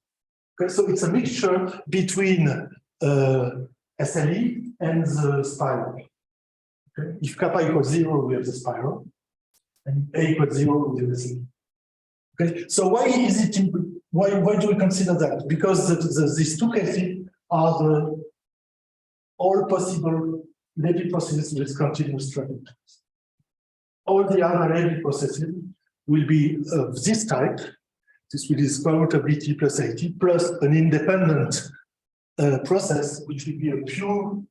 Okay, so it's a mixture between SLE and the spiral. Okay, if kappa equals 0, we have the spiral, and A equals 0, we have the SLE. Okay, so why is it? Why do we consider that? Because these two cases are the all possible Levy processes with continuous trajectories. All the other Levy processes will be of this type. This will be square root of BT plus 80 plus an independent process, which will be a pure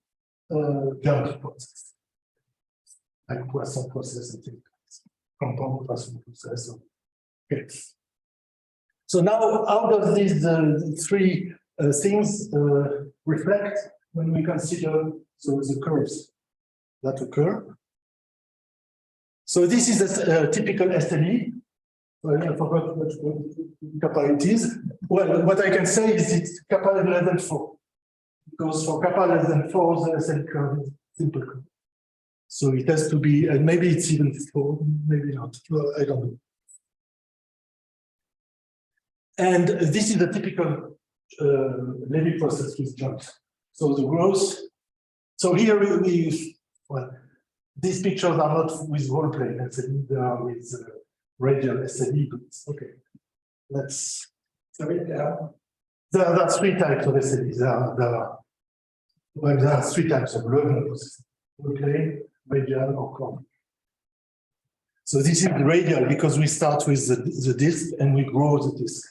jump process, like Poisson process, I think, compound Poisson process. Okay. So now, how does these three things reflect when we consider the curves that occur? So this is a typical SLE. Well, I forgot what kappa it is. Well, what I can say is it's kappa less than 4. Because for kappa less than 4, the SLE curve is simple curve. So it has to be, and maybe it's even 4, maybe not. Well, I don't know. And this is a typical Levy process with jumps. So the growth. So here well, these pictures are not with whole plane SLE, they are with radial SLE. Okay, let's. Sorry, There are 3 types of SLE. There are 3 types of learning process: plane, radial, or cone. So this is radial because we start with the disk and we grow the disk.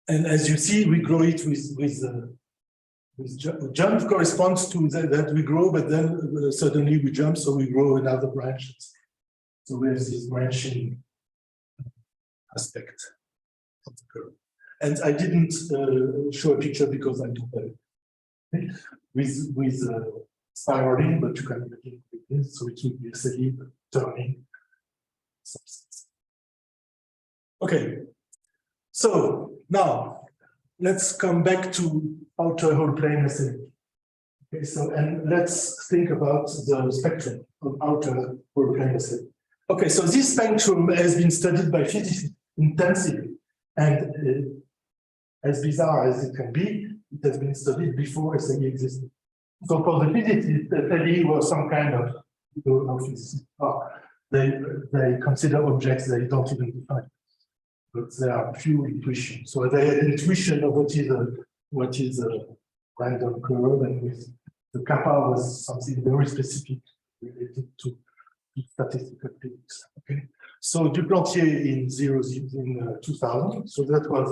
And as you see, we grow it with jump corresponds to that we grow, but then suddenly we jump, so we grow another branches. So we have this branching aspect of the curve. And I didn't show a picture because I don't have it with spiraling, but you can imagine it is, so it will be a steady turning substance. Okay, so now let's come back to outer whole plane SLE. Okay, so and let's think about the spectrum of outer whole plane SLE. Okay, so this spectrum has been studied by physicists intensively, and as bizarre as it can be, it has been studied before SLE existed. So for the physicists, SLE was some kind of, physicists, they consider objects they don't even define, but there are few intuitions. So they had intuition of what is a random curve, and with the kappa was something very specific related to statistical physics. Okay, so Duplantier in 2000, so that was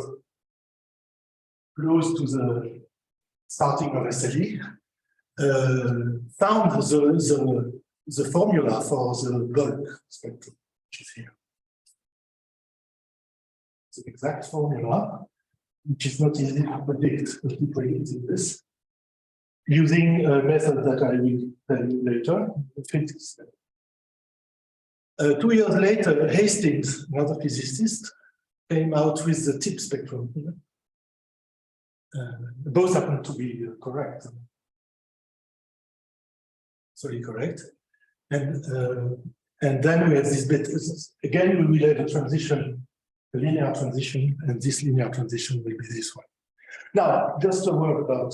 close to the starting of SLE, found the formula for the bulk spectrum, which is here. It's the exact formula, which is not easy to predict, but we predicted this using a method that I will tell you later, physics. 2 years later, Hastings, another physicist, came out with the tip spectrum. Both happen to be correct. Sorry, correct. And then we have this bit. Again, we will have a transition, a linear transition, and this linear transition will be this one. Now, just a word about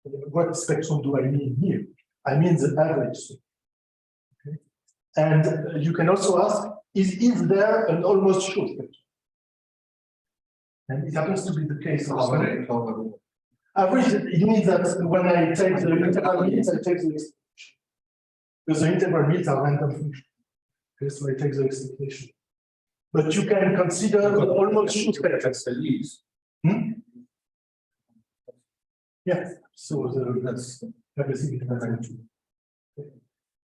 what spectrum do I mean here? I mean the average. Okay? And you can also ask, is there an almost sure spectrum? And it happens to be the case also. Average, it means that when I take the integral means, I take the expectation. Because the integral means are random functions. Okay, so I take the expectation. But you can consider almost sure spectrum. Yeah, so that's everything is random.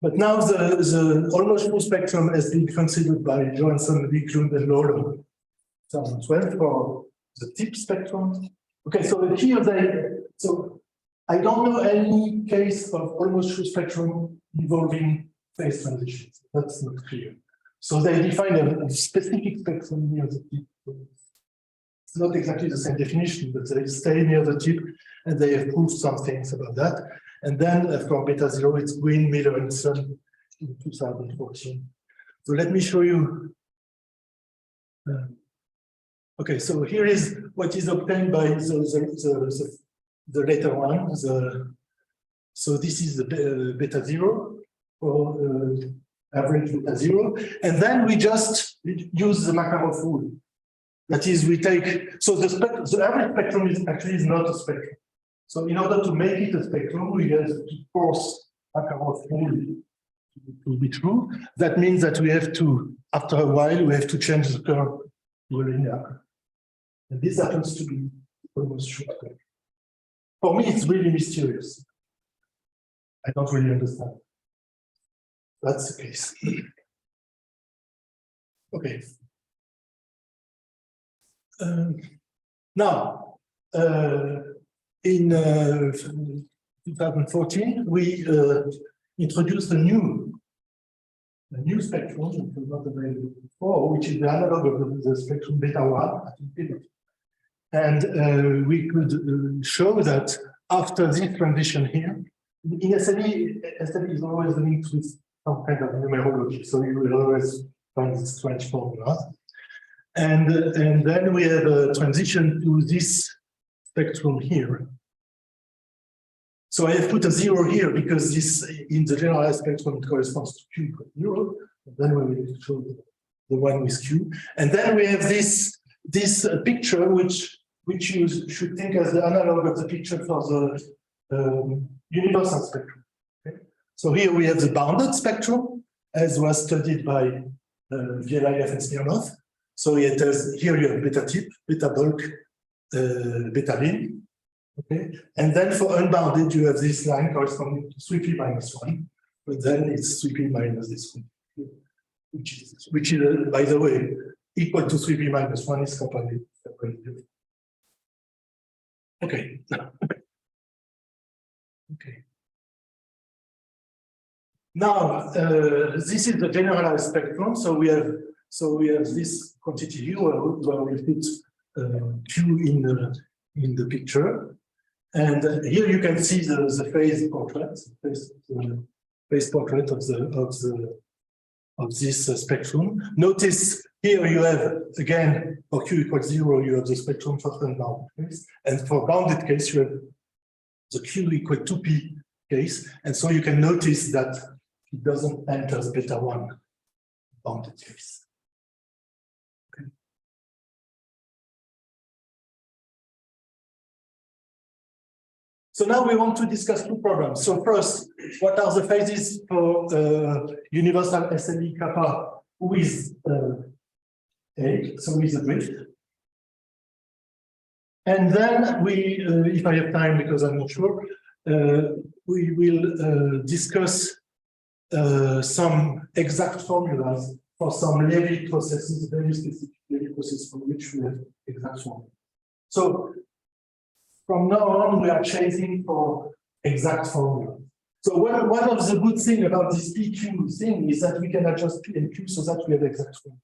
But now the almost full spectrum has been considered by Johansson, Wiklund, and Lawler 2012 for the tip spectrum. Okay, so here so I don't know any case of almost full spectrum involving phase transitions. That's not clear. So they define a specific spectrum near the tip. It's not exactly the same definition, but they stay near the tip, and they have proved some things about that. And then for beta 0, it's Nguyen, Miller, and Son in 2014. So let me show you. Okay, so here is what is obtained by the later one. So this is the beta 0 for average beta 0, and then we just use the Makarov rule. That is, we take the average spectrum is not a spectrum. So in order to make it a spectrum, we have to force Makarov rule to be true. That means that we have to, after a while, we have to change the curve to a linear. And this happens to be almost sure. For me, it's really mysterious. I don't really understand. That's the case. Okay. Now, in 2014, we introduced a new spectrum, which was not available before, which is the analog of the spectrum beta 1. And we could show that after this transition here, in SLE is always linked with some kind of numerology, so you will always find this strange formula. And then we have a transition to this spectrum here. So I have put a 0 here because this, in the generalized spectrum, it corresponds to Q equals 0. And then we will show the one with Q. And then we have this this picture, which you should think as the analog of the picture for the universal spectrum. Okay? So here we have the bounded spectrum, as was studied by Vielayev and Smirnov. So it has, here you have beta tip, beta bulk, beta lin. Okay, and then for unbounded, you have this line corresponding to 3p minus 1, but then it's 3p minus this one, which is by the way, equal to 3p minus 1 is completely. Okay. Okay. Now, this is the generalized spectrum. So we have this quantity U where we put Q in the picture. And here you can see the phase portrait, phase portrait of this spectrum. Notice here you have, again, for Q equals 0, you have the spectrum for unbounded case. And for bounded case, you have the Q equal 2p case. And so you can notice that it doesn't enter the beta 1 bounded case. Okay. So now we want to discuss two problems. So first, what are the phases for universal SLE kappa with A, so with a drift? And then we, if I have time, because I'm not sure, we will discuss some exact formulas for some Levy processes, very specific Levy processes for which we have exact formulas. So from now on, we are chasing for exact formula. So one of the good things about this PQ thing is that we can adjust P and Q so that we have exact formula.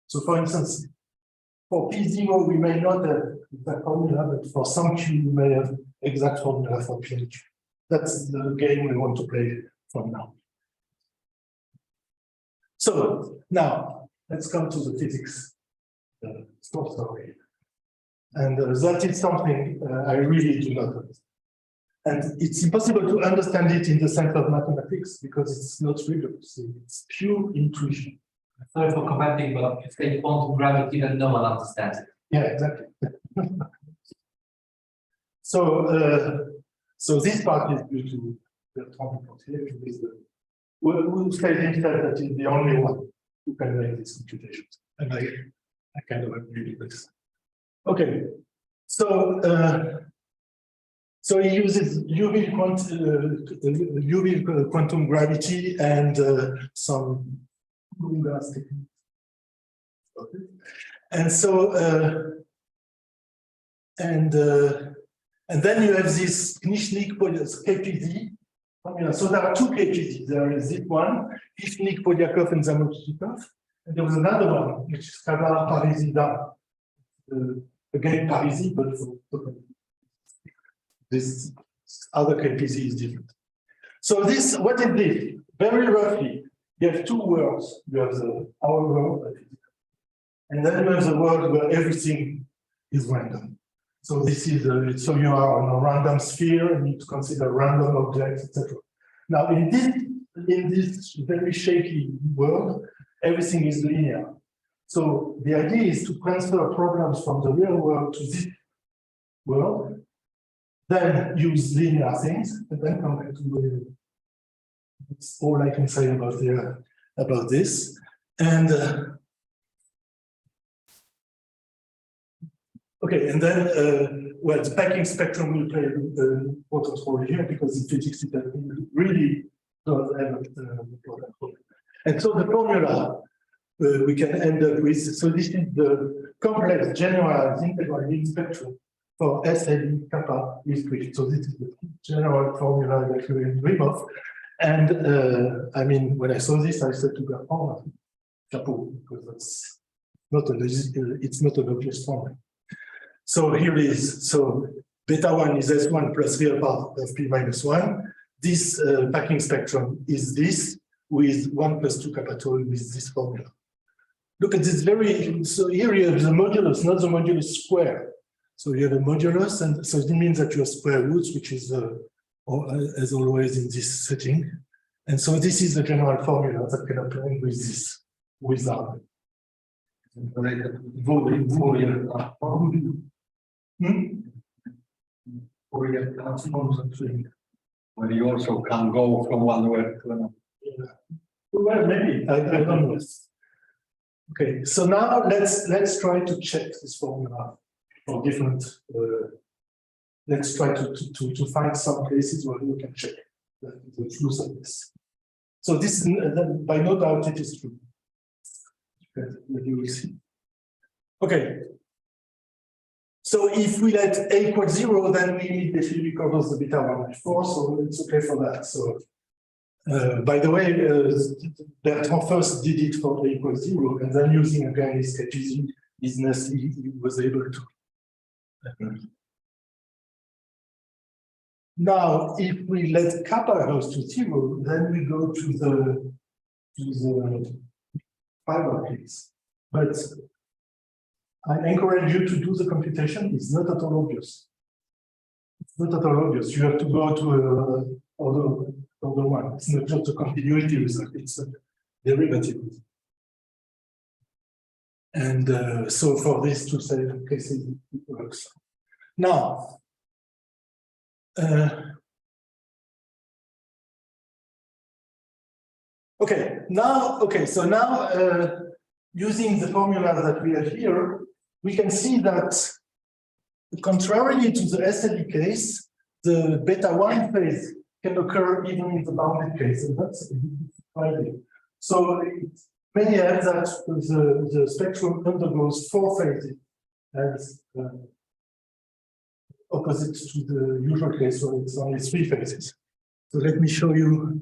So for instance, for P0, we may not have exact formula, but for some Q, we may have exact formula for P and Q. That's the game we want to play from now. So now let's come to the physics story. And that is something I really do not understand. And it's impossible to understand it in the sense of mathematics because it's not rigorous. It's pure intuition. Sorry for commenting, but if they quantum gravity, then no one understands it. Yeah, exactly. So this part is due to Bertrand who said himself that he's the only one who can make these computations. And I kind of agree with this. Okay, so he uses UV quantum gravity and some gas techniques. Okay. And so and then you have this Knischnik KPZ formula. So there are two KPZ. There is this one, Knischnik, Polyakov, and Zamotikov. And there was another one, which is Kavar, Parisi, again Parisi, but this other KPZ is different. So this, what is this? Very roughly, you have two worlds. You have our world, and then you have the world where everything is random. So this is so you are on a random sphere, and you need to consider random objects, etc. Now in this very shaky world, everything is linear. So the idea is to transfer problems from the real world to this world, then use linear things, and then come back to the. That's all I can say about this. And okay, and then well, the packing spectrum will play an important role here because in physics it really does have an important role. And so the formula we can end up with. So this is the complex generalized integral Lie spectrum for SLE kappa with Frisch. So this is the general formula that you will dream of. And I mean, when I saw this, I said to Bertrand, chapeau, because that's not it's not an obvious formula. So here it is. So beta 1 is S1 plus real part of P minus 1. This packing spectrum is this with 1 plus 2 kappa tau with this formula. Look at this so here you have the modulus, not the modulus square. So you have a modulus, and so it means that you have square roots, which is as always in this setting. And so this is the general formula that can apply with this wizard. Related to Fourier transform. Fourier transforms actually, where you also can go from one word to another. Well, maybe I don't know. Okay, so now let's try to check this formula for different. Let's try to find some places where we can check the truth of this. So this, by no doubt, it is true. Okay, you will see. Okay. So if we let a equal 0, then we immediately record the beta 1 before, so it's okay for that. So by the way, Bertrand first did it for a equal 0, and then using again his Cartesian business, he was able to. Now, if we let kappa goes to 0, then we go to the fiber case. But I encourage you to do the computation. It's not at all obvious. It's not at all obvious. You have to go to other one. It's not just a continuity result, it's a derivative. And so for these two cases, it works. Now, so now using the formula that we have here, we can see that contrarily to the SLE case, the beta 1 phase can occur even in the bounded case, and that's surprising. So it may have that the spectrum undergoes 4 phases as opposite to the usual case where it's only 3 phases. So let me show you.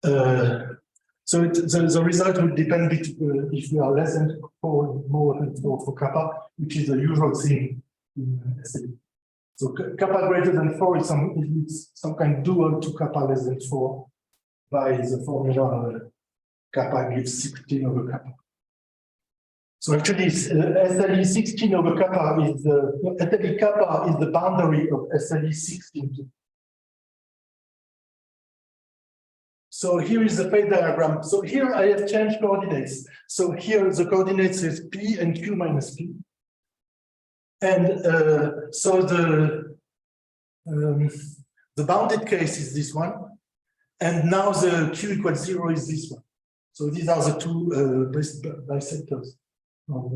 So the result will depend if we are less than 4, more than 4 for kappa, which is the usual thing in SLE. So kappa greater than 4 is some kind dual to kappa less than 4 by the formula kappa gives 16 over kappa. So actually, SLE 16 over kappa is SLE kappa is the boundary of SLE 16. So here is the phase diagram. So here I have changed coordinates. So here the coordinates is P and Q minus P. And so the bounded case is this one. And now the Q equals 0 is this one. So these are the two bisectors of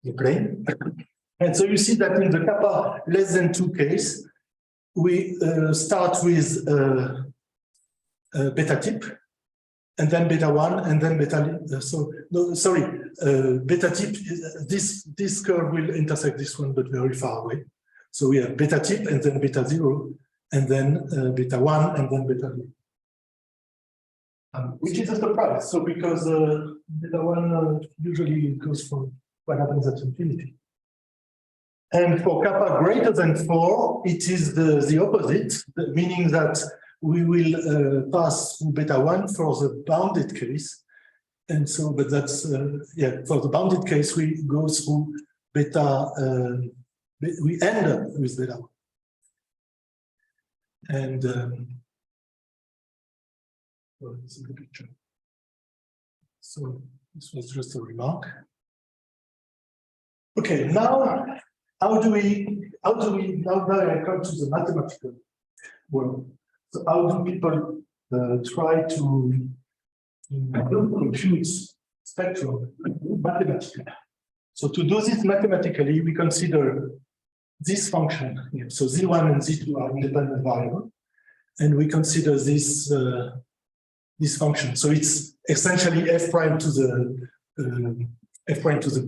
the plane. And so you see that in the kappa less than 2 case, we start with beta tip, and then beta 1, and then beta. Beta tip. This curve will intersect this one, but very far away. So we have beta tip, and then beta 0, and then beta 1, and then beta 2. Which is a surprise. So because beta 1 usually goes for what happens at infinity. And for kappa greater than 4, it is the opposite, meaning that we will pass through beta 1 for the bounded case. And so, but that's, for the bounded case, we go through beta, we end up with beta 1. And, well, this is the picture. So this was just a remark. Okay, now, now I come to the mathematical world. So how do people try to compute spectrum mathematically? So to do this mathematically, we consider this function here. So Z1 and Z2 are independent variables, and we consider this this function. So it's essentially f prime to the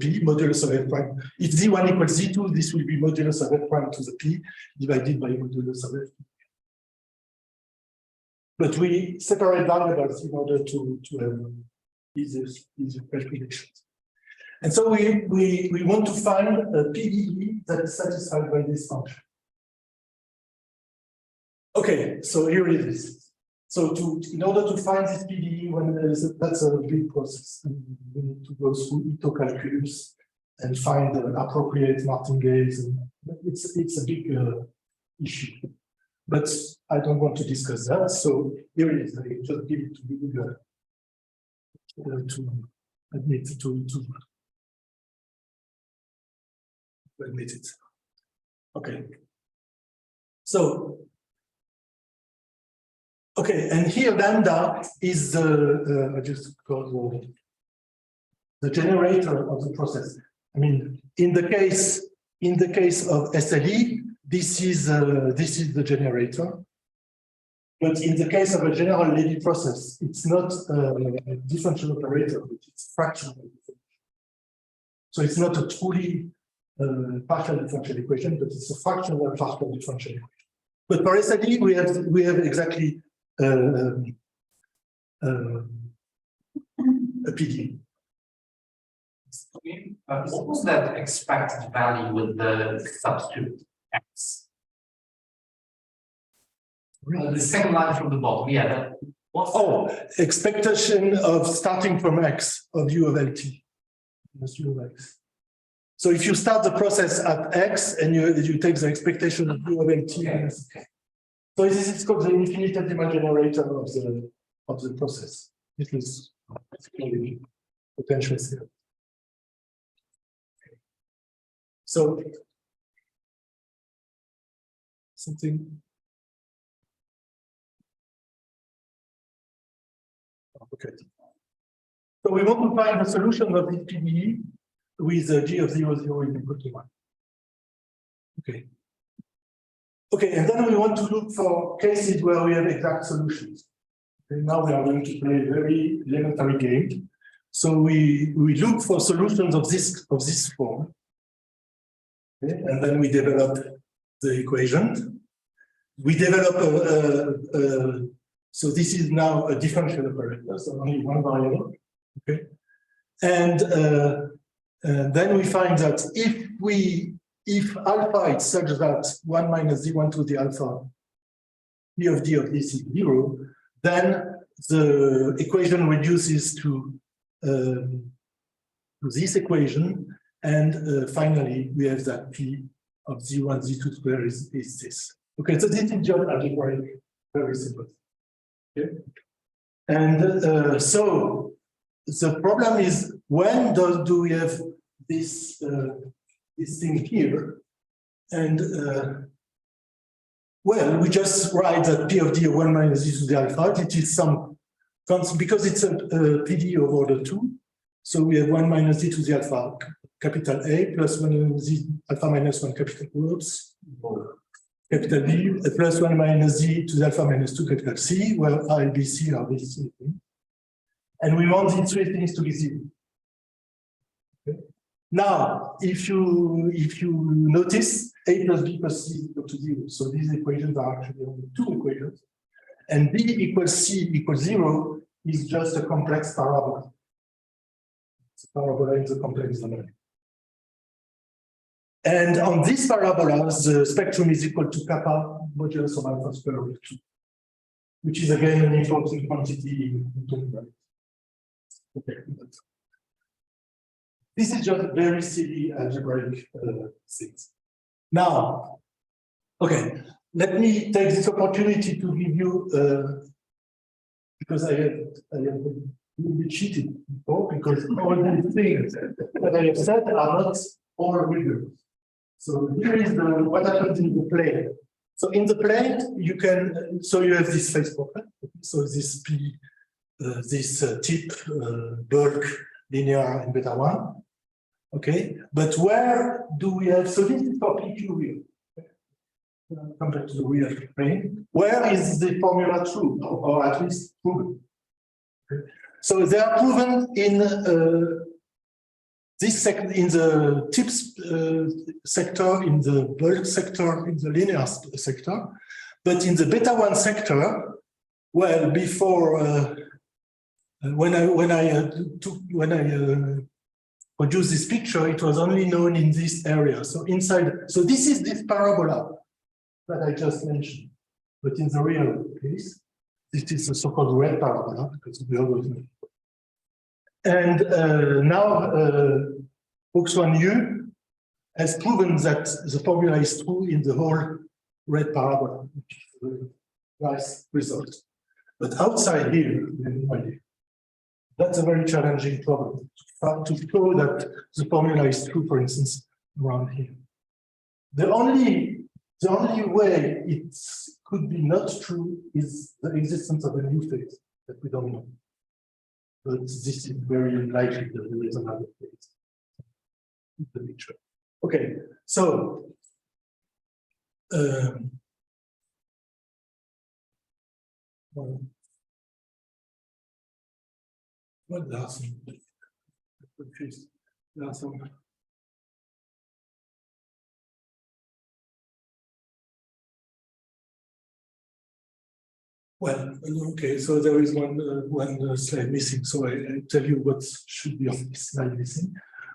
p, modulus of f prime. If Z1 equals Z2, this will be modulus of f prime to the p divided by modulus of f. But we separate variables in order to have easier calculations. And so we want to find a PDE that is satisfied by this function. Okay, so here it is. So in order to find this PDE, that's a big process. And we need to go through Ito calculus and find the appropriate martingales. And it's a big issue. But I don't want to discuss that. So here it is. I just give it to you to admit to to admit it. Okay. So, okay, and here lambda is the I just call the generator of the process. I mean, in the case of SLE, this is the generator. But in the case of a general Levy process, it's not a differential operator, but it's fractional. So it's not a truly partial differential equation, but it's a fractional partial differential equation. But for SLE, we have exactly a PDE. What was that expected value with the subscript X? The second line from the bottom, yeah. Expectation of starting from X of U of LT. U of X. So if you start the process at X and you take the expectation of U of LT, okay. So this is called the infinitesimal generator of the process. It is potential zero. So something. Okay. So we want to find the solution of this PDE with G of 0, 0 equal to 1. Okay. Okay, and then we want to look for cases where we have exact solutions. Okay, now we are going to play a very elementary game. So we look for solutions of this form. Okay, and then we develop the equation. We develop so this is now a differential operator, so only one variable. Okay, and then we find that if alpha is such that 1 minus z1 to the alpha p of d of this is 0, then the equation reduces to this equation, and finally we have that p of z1 z2 square is this. Okay, so this is just algebraic, very simple. Okay, and so the problem is, when do we have this this thing here? And well, we just write that p of d of 1 minus z to the alpha. It is some constant because it's a PD of order 2. So we have 1 minus z to the alpha capital A plus 1 z alpha minus 1 capital oops. Capital B plus 1 minus z to the alpha minus 2 capital C, where A and B, C are these three things. And we want these three things to be 0. Okay. Now, if you notice, A plus B plus C is equal to 0. So these equations are actually only two equations. And B equals C equals 0 is just a complex parabola. It's a parabola in the complex domain. And on this parabola, the spectrum is equal to kappa modulus of alpha square root 2, which is again an important quantity in Newton. Okay. This is just very silly algebraic things. Now, okay, let me take this opportunity to give you, because I have been cheated before, because all these things that I have said are not all rigorous. So here is what happens in the plane. So in the plane, you can, so you have this phase profile. So this P, this tip, bulk, linear, and beta 1. Okay, but where do we have, so this is for PQ real. Come back to the real plane. Where is the formula true, or at least proven? Okay. So they are proven in this in the tips sector, in the bulk sector, in the linear sector, but in the beta 1 sector, well, before when I produced this picture, it was only known in this area. So inside, so this is this parabola that I just mentioned, but in the real case, this is a so-called red parabola because we always know. And now, Oxwan Yu has proven that the formula is true in the whole red parabola, which is a nice result. But outside here, we have no idea. That's a very challenging problem to show that the formula is true, for instance, around here. The only way it could be not true is the existence of a new phase that we don't know. But this is very unlikely that there is another phase in the picture. Okay, so what last one? Confused. Last one. Well, okay, so there is one slide missing, so I tell you what should be on this slide missing.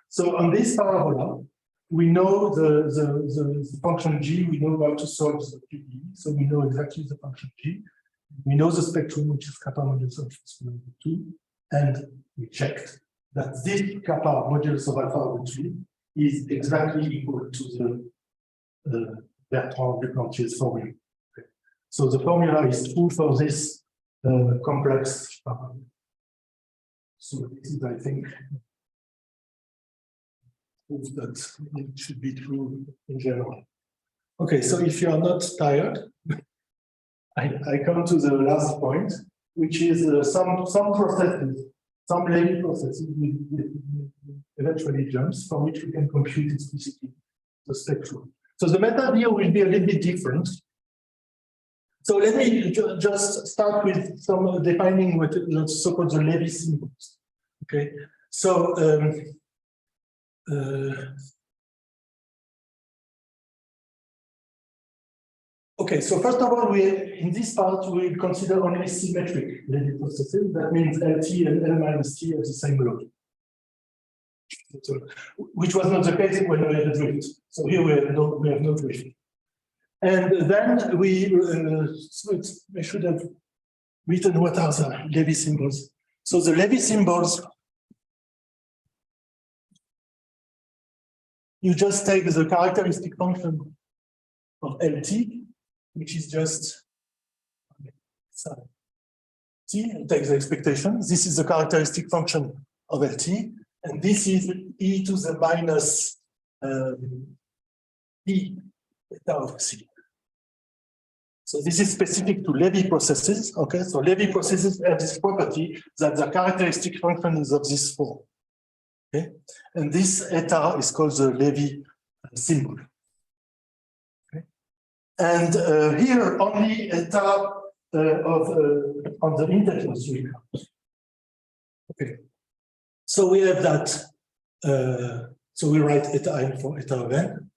So on this parabola, we know the function g, we know how to solve the PDE, so we know exactly the function g. We know the spectrum, which is kappa modulus of 2, and we checked that this kappa modulus of alpha over 3 is exactly equal to the B.Duplantier's formula. Okay. So the formula is true for this complex parabola. So this is, I think, proof that it should be true in general. Okay, so if you are not tired, I come to the last point, which is some processes, some Levy processes with eventually jumps from which we can compute explicitly the spectrum. So the method here will be a little bit different. So let me just start with some defining what's so-called the Levy symbols. Okay, so okay, so first of all, in this part, we consider only symmetric Levy processes. That means LT and L minus T have the same load. So, which was not the case when we had a drift. So here we have no drift. And then I should have written what are the Levy symbols. So the Levy symbols, you just take the characteristic function of LT, which is just T, and take the expectation. This is the characteristic function of LT, and this is e to the minus e beta of C. So this is specific to Levy processes. Okay, so Levy processes have this property that the characteristic function is of this form. Okay, and this eta is called the Levy symbol. Okay, and here only eta on the integers we count. Okay, so we have that. So we write eta n for eta of n.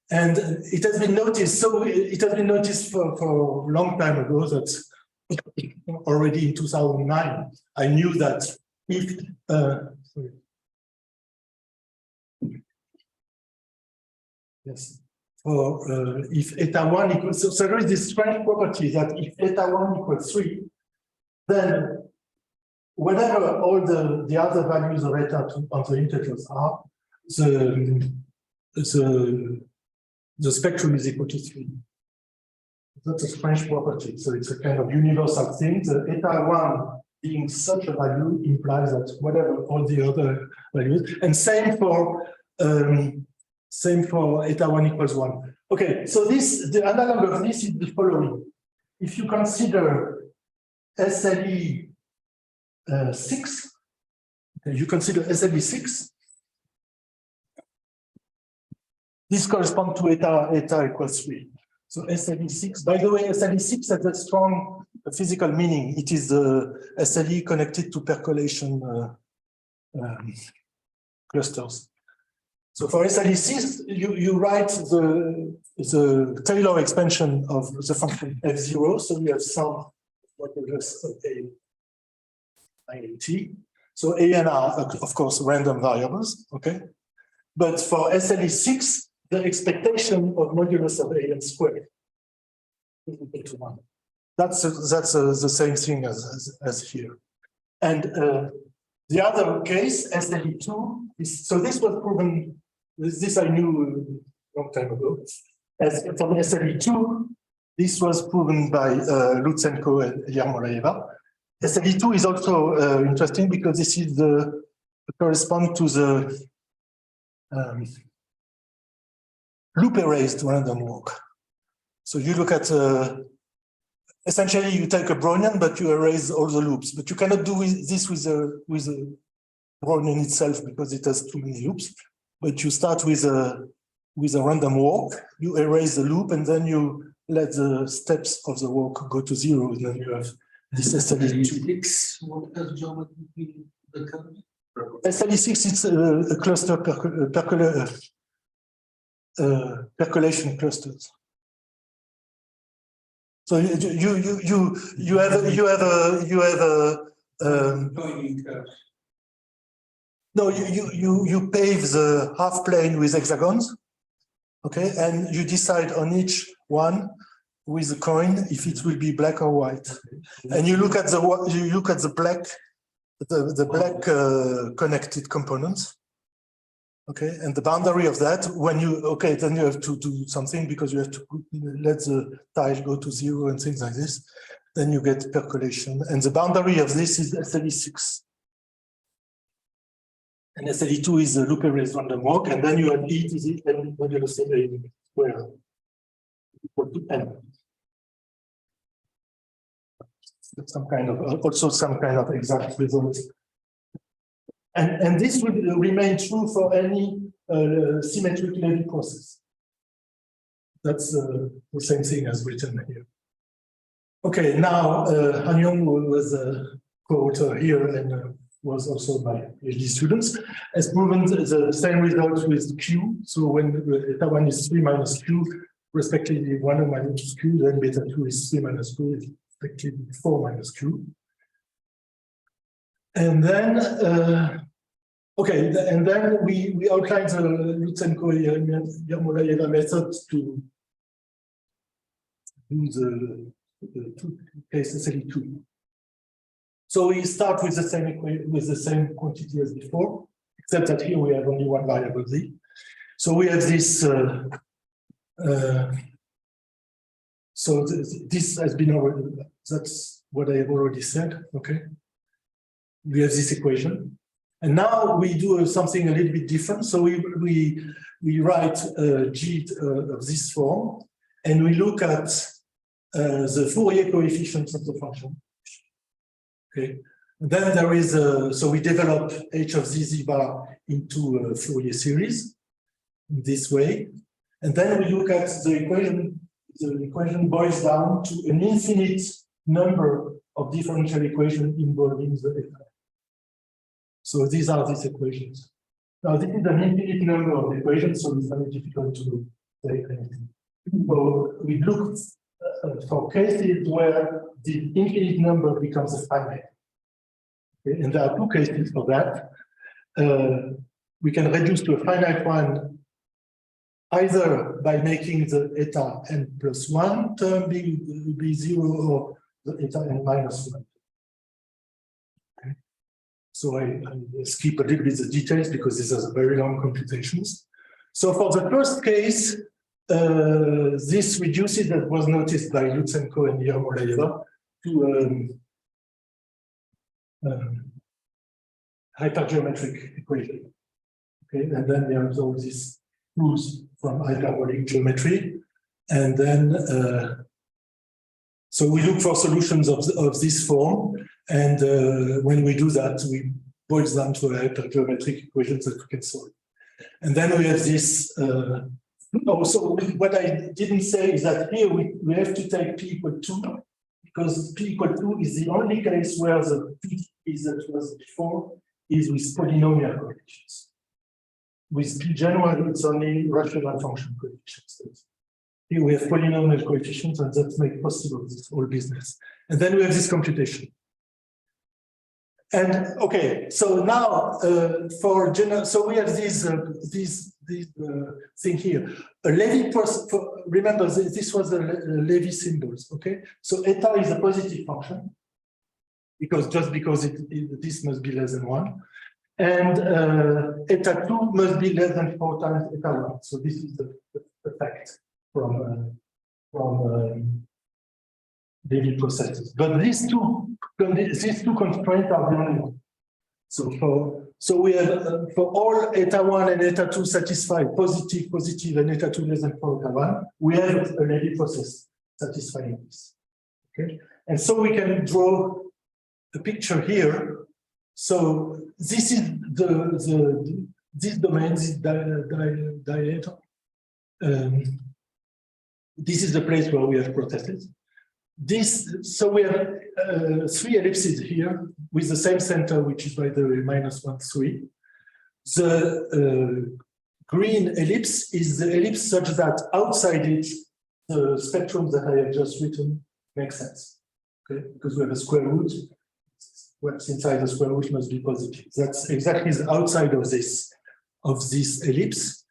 And it has been noticed, so it has been noticed for a long time ago that already in 2009, I knew that if, sorry. Yes, for if eta 1 equals, so there is this strange property that if eta 1 equals 3, then whatever all the other values of eta on the integers are, the spectrum is equal to 3. That's a strange property. So it's a kind of universal thing. The eta 1 being such a value implies that whatever all the other values, and same for eta 1 equals 1. Okay, so the analog of this is the following. If you consider SLE 6, you consider SLE 6. This corresponds to eta equals 3. So SLE 6, by the way, SLE 6 has a strong physical meaning. It is the SLE connected to percolation clusters. So for SLE 6, you write the Taylor expansion of the function f0. So we have some modulus of A and T. So A and are, of course, random variables. Okay. But for SLE 6, the expectation of modulus of A n squared is equal to 1. That's the same thing as here. And the other case, SLE2, is, so this was proven, this I knew a long time ago. As from SLE2, this was proven by Lutsenko and Yermolaeva. SLE2 is also interesting because this is correspond to the loop erased random walk. So you look at essentially you take a Brownian, but you erase all the loops. But you cannot do this with a Brownian itself because it has too many loops. But you start with a random walk, you erase the loop, and then you let the steps of the walk go to 0, and then you have this SLE6. What does geometry become? SLE6, it's a cluster percolation clusters. So you have Joining curves. no, you pave the half plane with hexagons, okay, and you decide on each one with a coin if it will be black or white, and you look at the black connected components, okay, and the boundary of that when you then you have to do something because you have to let the tile go to 0 and things like this. Then you get percolation, and the boundary of this is SLE6. And SLE2 is a loop erased random walk, and then you have E to the n modulus A square equal to n. Some kind of exact result. And this will remain true for any symmetric Levy process. That's the same thing as written here. Okay, now Han Yong was a co-author here and was also my PhD students, has proven the same result with Q. So when eta 1 is 3 minus Q, respectively 1 minus Q, then beta 2 is 3 minus Q, respectively 4 minus Q. And then, and then we outlined the Lutsenko-Yermolaeva method to do the two cases SLE2. So we start with the same quantity as before, except that here we have only one variable z. So we have this. This has been already. That's what I have already said. Okay. We have this equation, and now we do something a little bit different. So we write G of this form, and we look at the Fourier coefficients of the function. Okay. And then there is so we develop h of z bar into a Fourier series in this way, and then we look at the equation. The equation boils down to an infinite number of differential equations involving the eta. So these are these equations. Now this is an infinite number of equations, so it's very difficult to say anything. So we look for cases where the infinite number becomes a finite. Okay? And there are two cases for that. We can reduce to a finite one either by making the eta n plus 1 term be 0 or the eta n minus 1. Okay. So I skip a little bit the details because these are very long computations. So for the first case, this reduces that was noticed by Lutsenko and Yermolaeva to hypergeometric equation. Okay, and then there is all these rules from hyperbolic geometry, and then so we look for solutions of this form, and when we do that, we boil them to a hypergeometric equations that we can solve. And then we have this. So what I didn't say is that here we have to take p equal 2, because p equal 2 is the only case where the p is that was before is with polynomial coefficients. With p general, it's only rational function coefficients. Here we have polynomial coefficients, and that makes possible this whole business. And then we have this computation. And okay, so now for general, so we have this thing here. A Levy process. Remember, this was the Levy symbols. Okay, so eta is a positive function because this must be less than 1, and eta 2 must be less than 4 times eta 1. So this is the fact from Levy processes. But these two constraints are the only one. So So we have for all eta 1 and eta 2 satisfied positive, positive, and eta 2 less than 4 eta 1, we have an eddy process satisfying this. Okay, and so we can draw a picture here. So this is this domain, this diameter. This is the place where we have processes. So we have 3 ellipses here with the same center, which is by the way -1, 3. The green ellipse is the ellipse such that outside it, the spectrum that I have just written makes sense. Okay, because we have a square root. What's inside the square root must be positive. That's exactly the outside of this ellipse.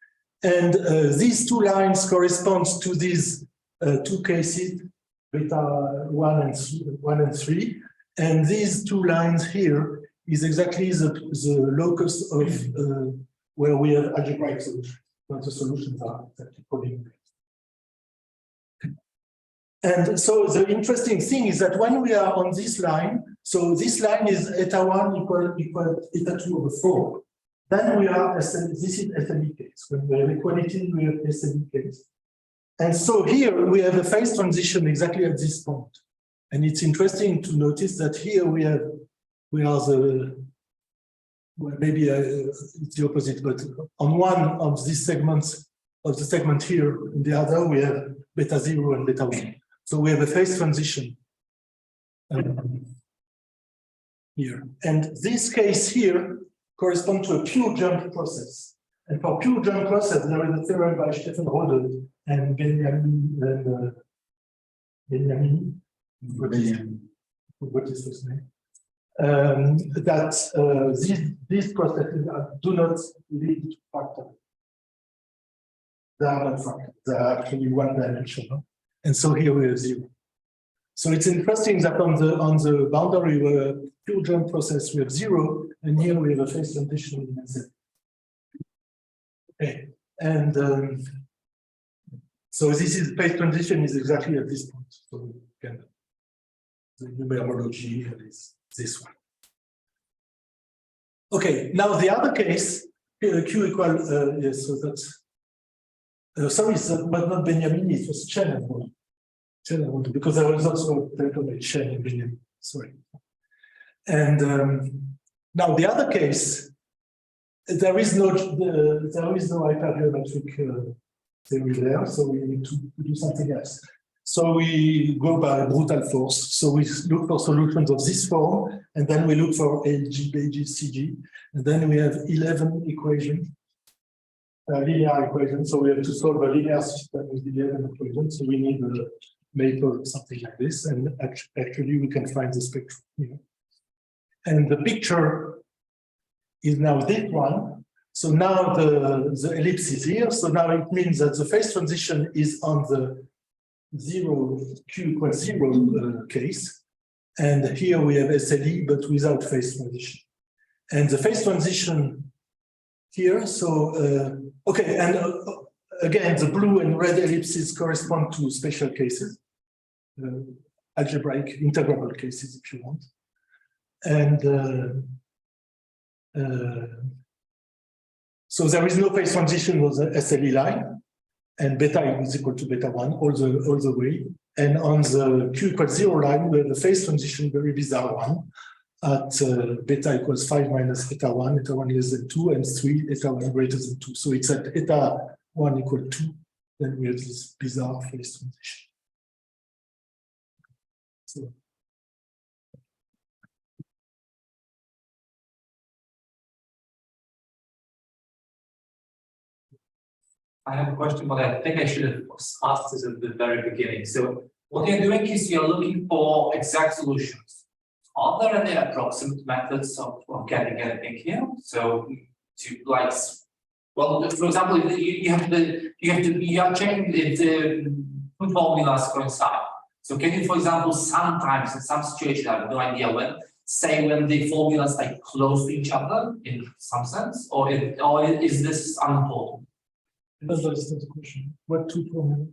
And these 2 lines correspond to these 2 cases, beta 1 and 3. And these 2 lines here is exactly the locus of where we have algebraic solutions, where the solutions are exactly pulling. And so the interesting thing is that when we are on this line, so this line is eta 1 equal eta 2 over 4. Then we are, this is SME case. When we have equality, we have SME case. And so here we have a phase transition exactly at this point. And it's interesting to notice that here we are the, well, maybe it's the opposite, but on one of these segments, of the segment here, in the other, we have beta 0 and beta 1. So we have a phase transition here. And this case here corresponds to a pure jump process. And for pure jump process, there is a theorem by Stefan Rode and Benjamin. What is his name? That these processes do not lead to fractal. They are not fractal. They are actually one-dimensional. And so here we have 0. So it's interesting that on the boundary where pure jump process we have 0, and here we have a phase transition in Z. Okay, and so this is phase transition is exactly at this point. So again, the numerology is this one. Okay, now the other case, Q equal yes, so that's sorry, so, but not Benjamin, it was Shenzen. Because there was also a paper by Shen and Benjamin. Sorry. And now the other case, there is no hypergeometric theory there, so we need to do something else. So we go by brutal force. So we look for solutions of this form, and then we look for LG, BG, CG, and then we have 11 equations, linear equations. So we have to solve a linear system with 11 equations. So we need a maple or something like this, and actually we can find the spectrum here. And the picture is now this one. So now the ellipse is here. So now it means that the phase transition is on the 0 Q equals 0 case. And here we have SLE, but without phase transition. And the phase transition here, so, okay, and again, the blue and red ellipses correspond to special cases, algebraic integrable cases, if you want. And so there is no phase transition with the SLE line, and beta is equal to beta 1 all the way. And on the Q equals 0 line, we have a phase transition, very bizarre one, at beta equals 5 minus eta 1 less than 2, and 3, eta 1 greater than 2. So it's at eta 1 equal 2, then we have this bizarre phase transition. So. I have a question, but I think I should have asked this at the very beginning. So what you're doing is you're looking for exact solutions. Are there any approximate methods of getting anything here? So to like, well, for example, you are checking if the two formulas coincide. So can you, for example, sometimes in some situations, I have no idea when, say when the formulas are close to each other in some sense, or is this unimportant? That's the question. What two formulas?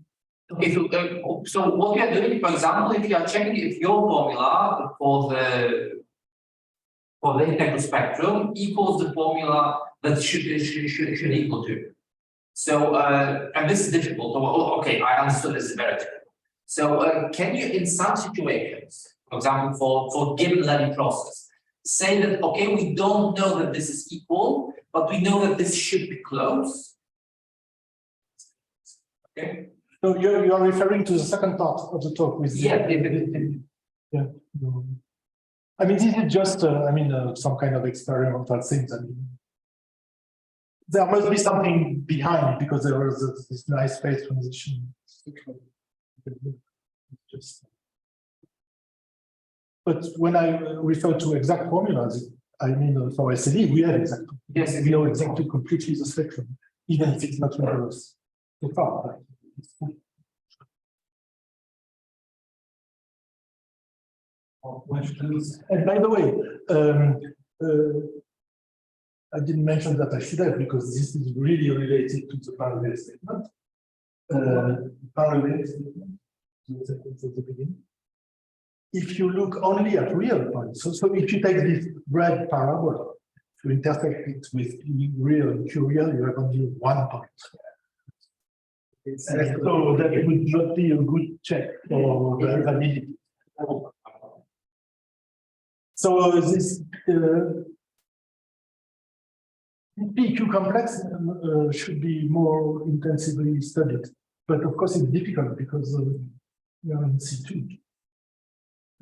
So what we are doing, for example, if you are checking if your formula for the for the integral spectrum equals the formula that should equal to. So, and this is difficult. Oh, okay, I understood this is very difficult. So, can you, in some situations, for example, for given Levy process, say that, okay, we don't know that this is equal, but we know that this should be close. Okay. So you are referring to the second part of the talk with Yeah. Yeah. I mean, this is just some kind of experimental things. I mean, there must be something behind because there was this nice phase transition. But when I refer to exact formulas, I mean for SLE we have exact. Yes, we know exactly completely the spectrum, even if it's not rigorous. So far, Questions? and by the way, I didn't mention that I should have because this is really related to the parallel statement. Parallel statement, at the beginning. If you look only at real points, so if you take this red parabola, to intersect it with real and Q-real, you have only one point. So that would not be a good check for the validity. So this PQ complex should be more intensively studied, but of course it's difficult because we are in C2,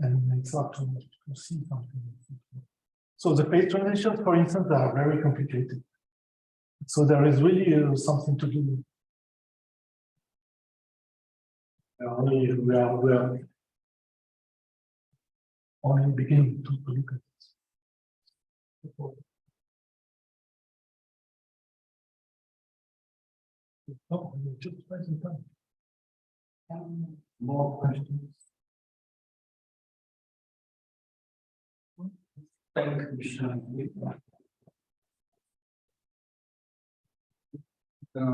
and it's hard to see something. So the phase transitions, for instance, are very complicated. So there is really something to do. We are only beginning to look at this. Oh, just present time. More questions? Thank you, Michel. No,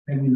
any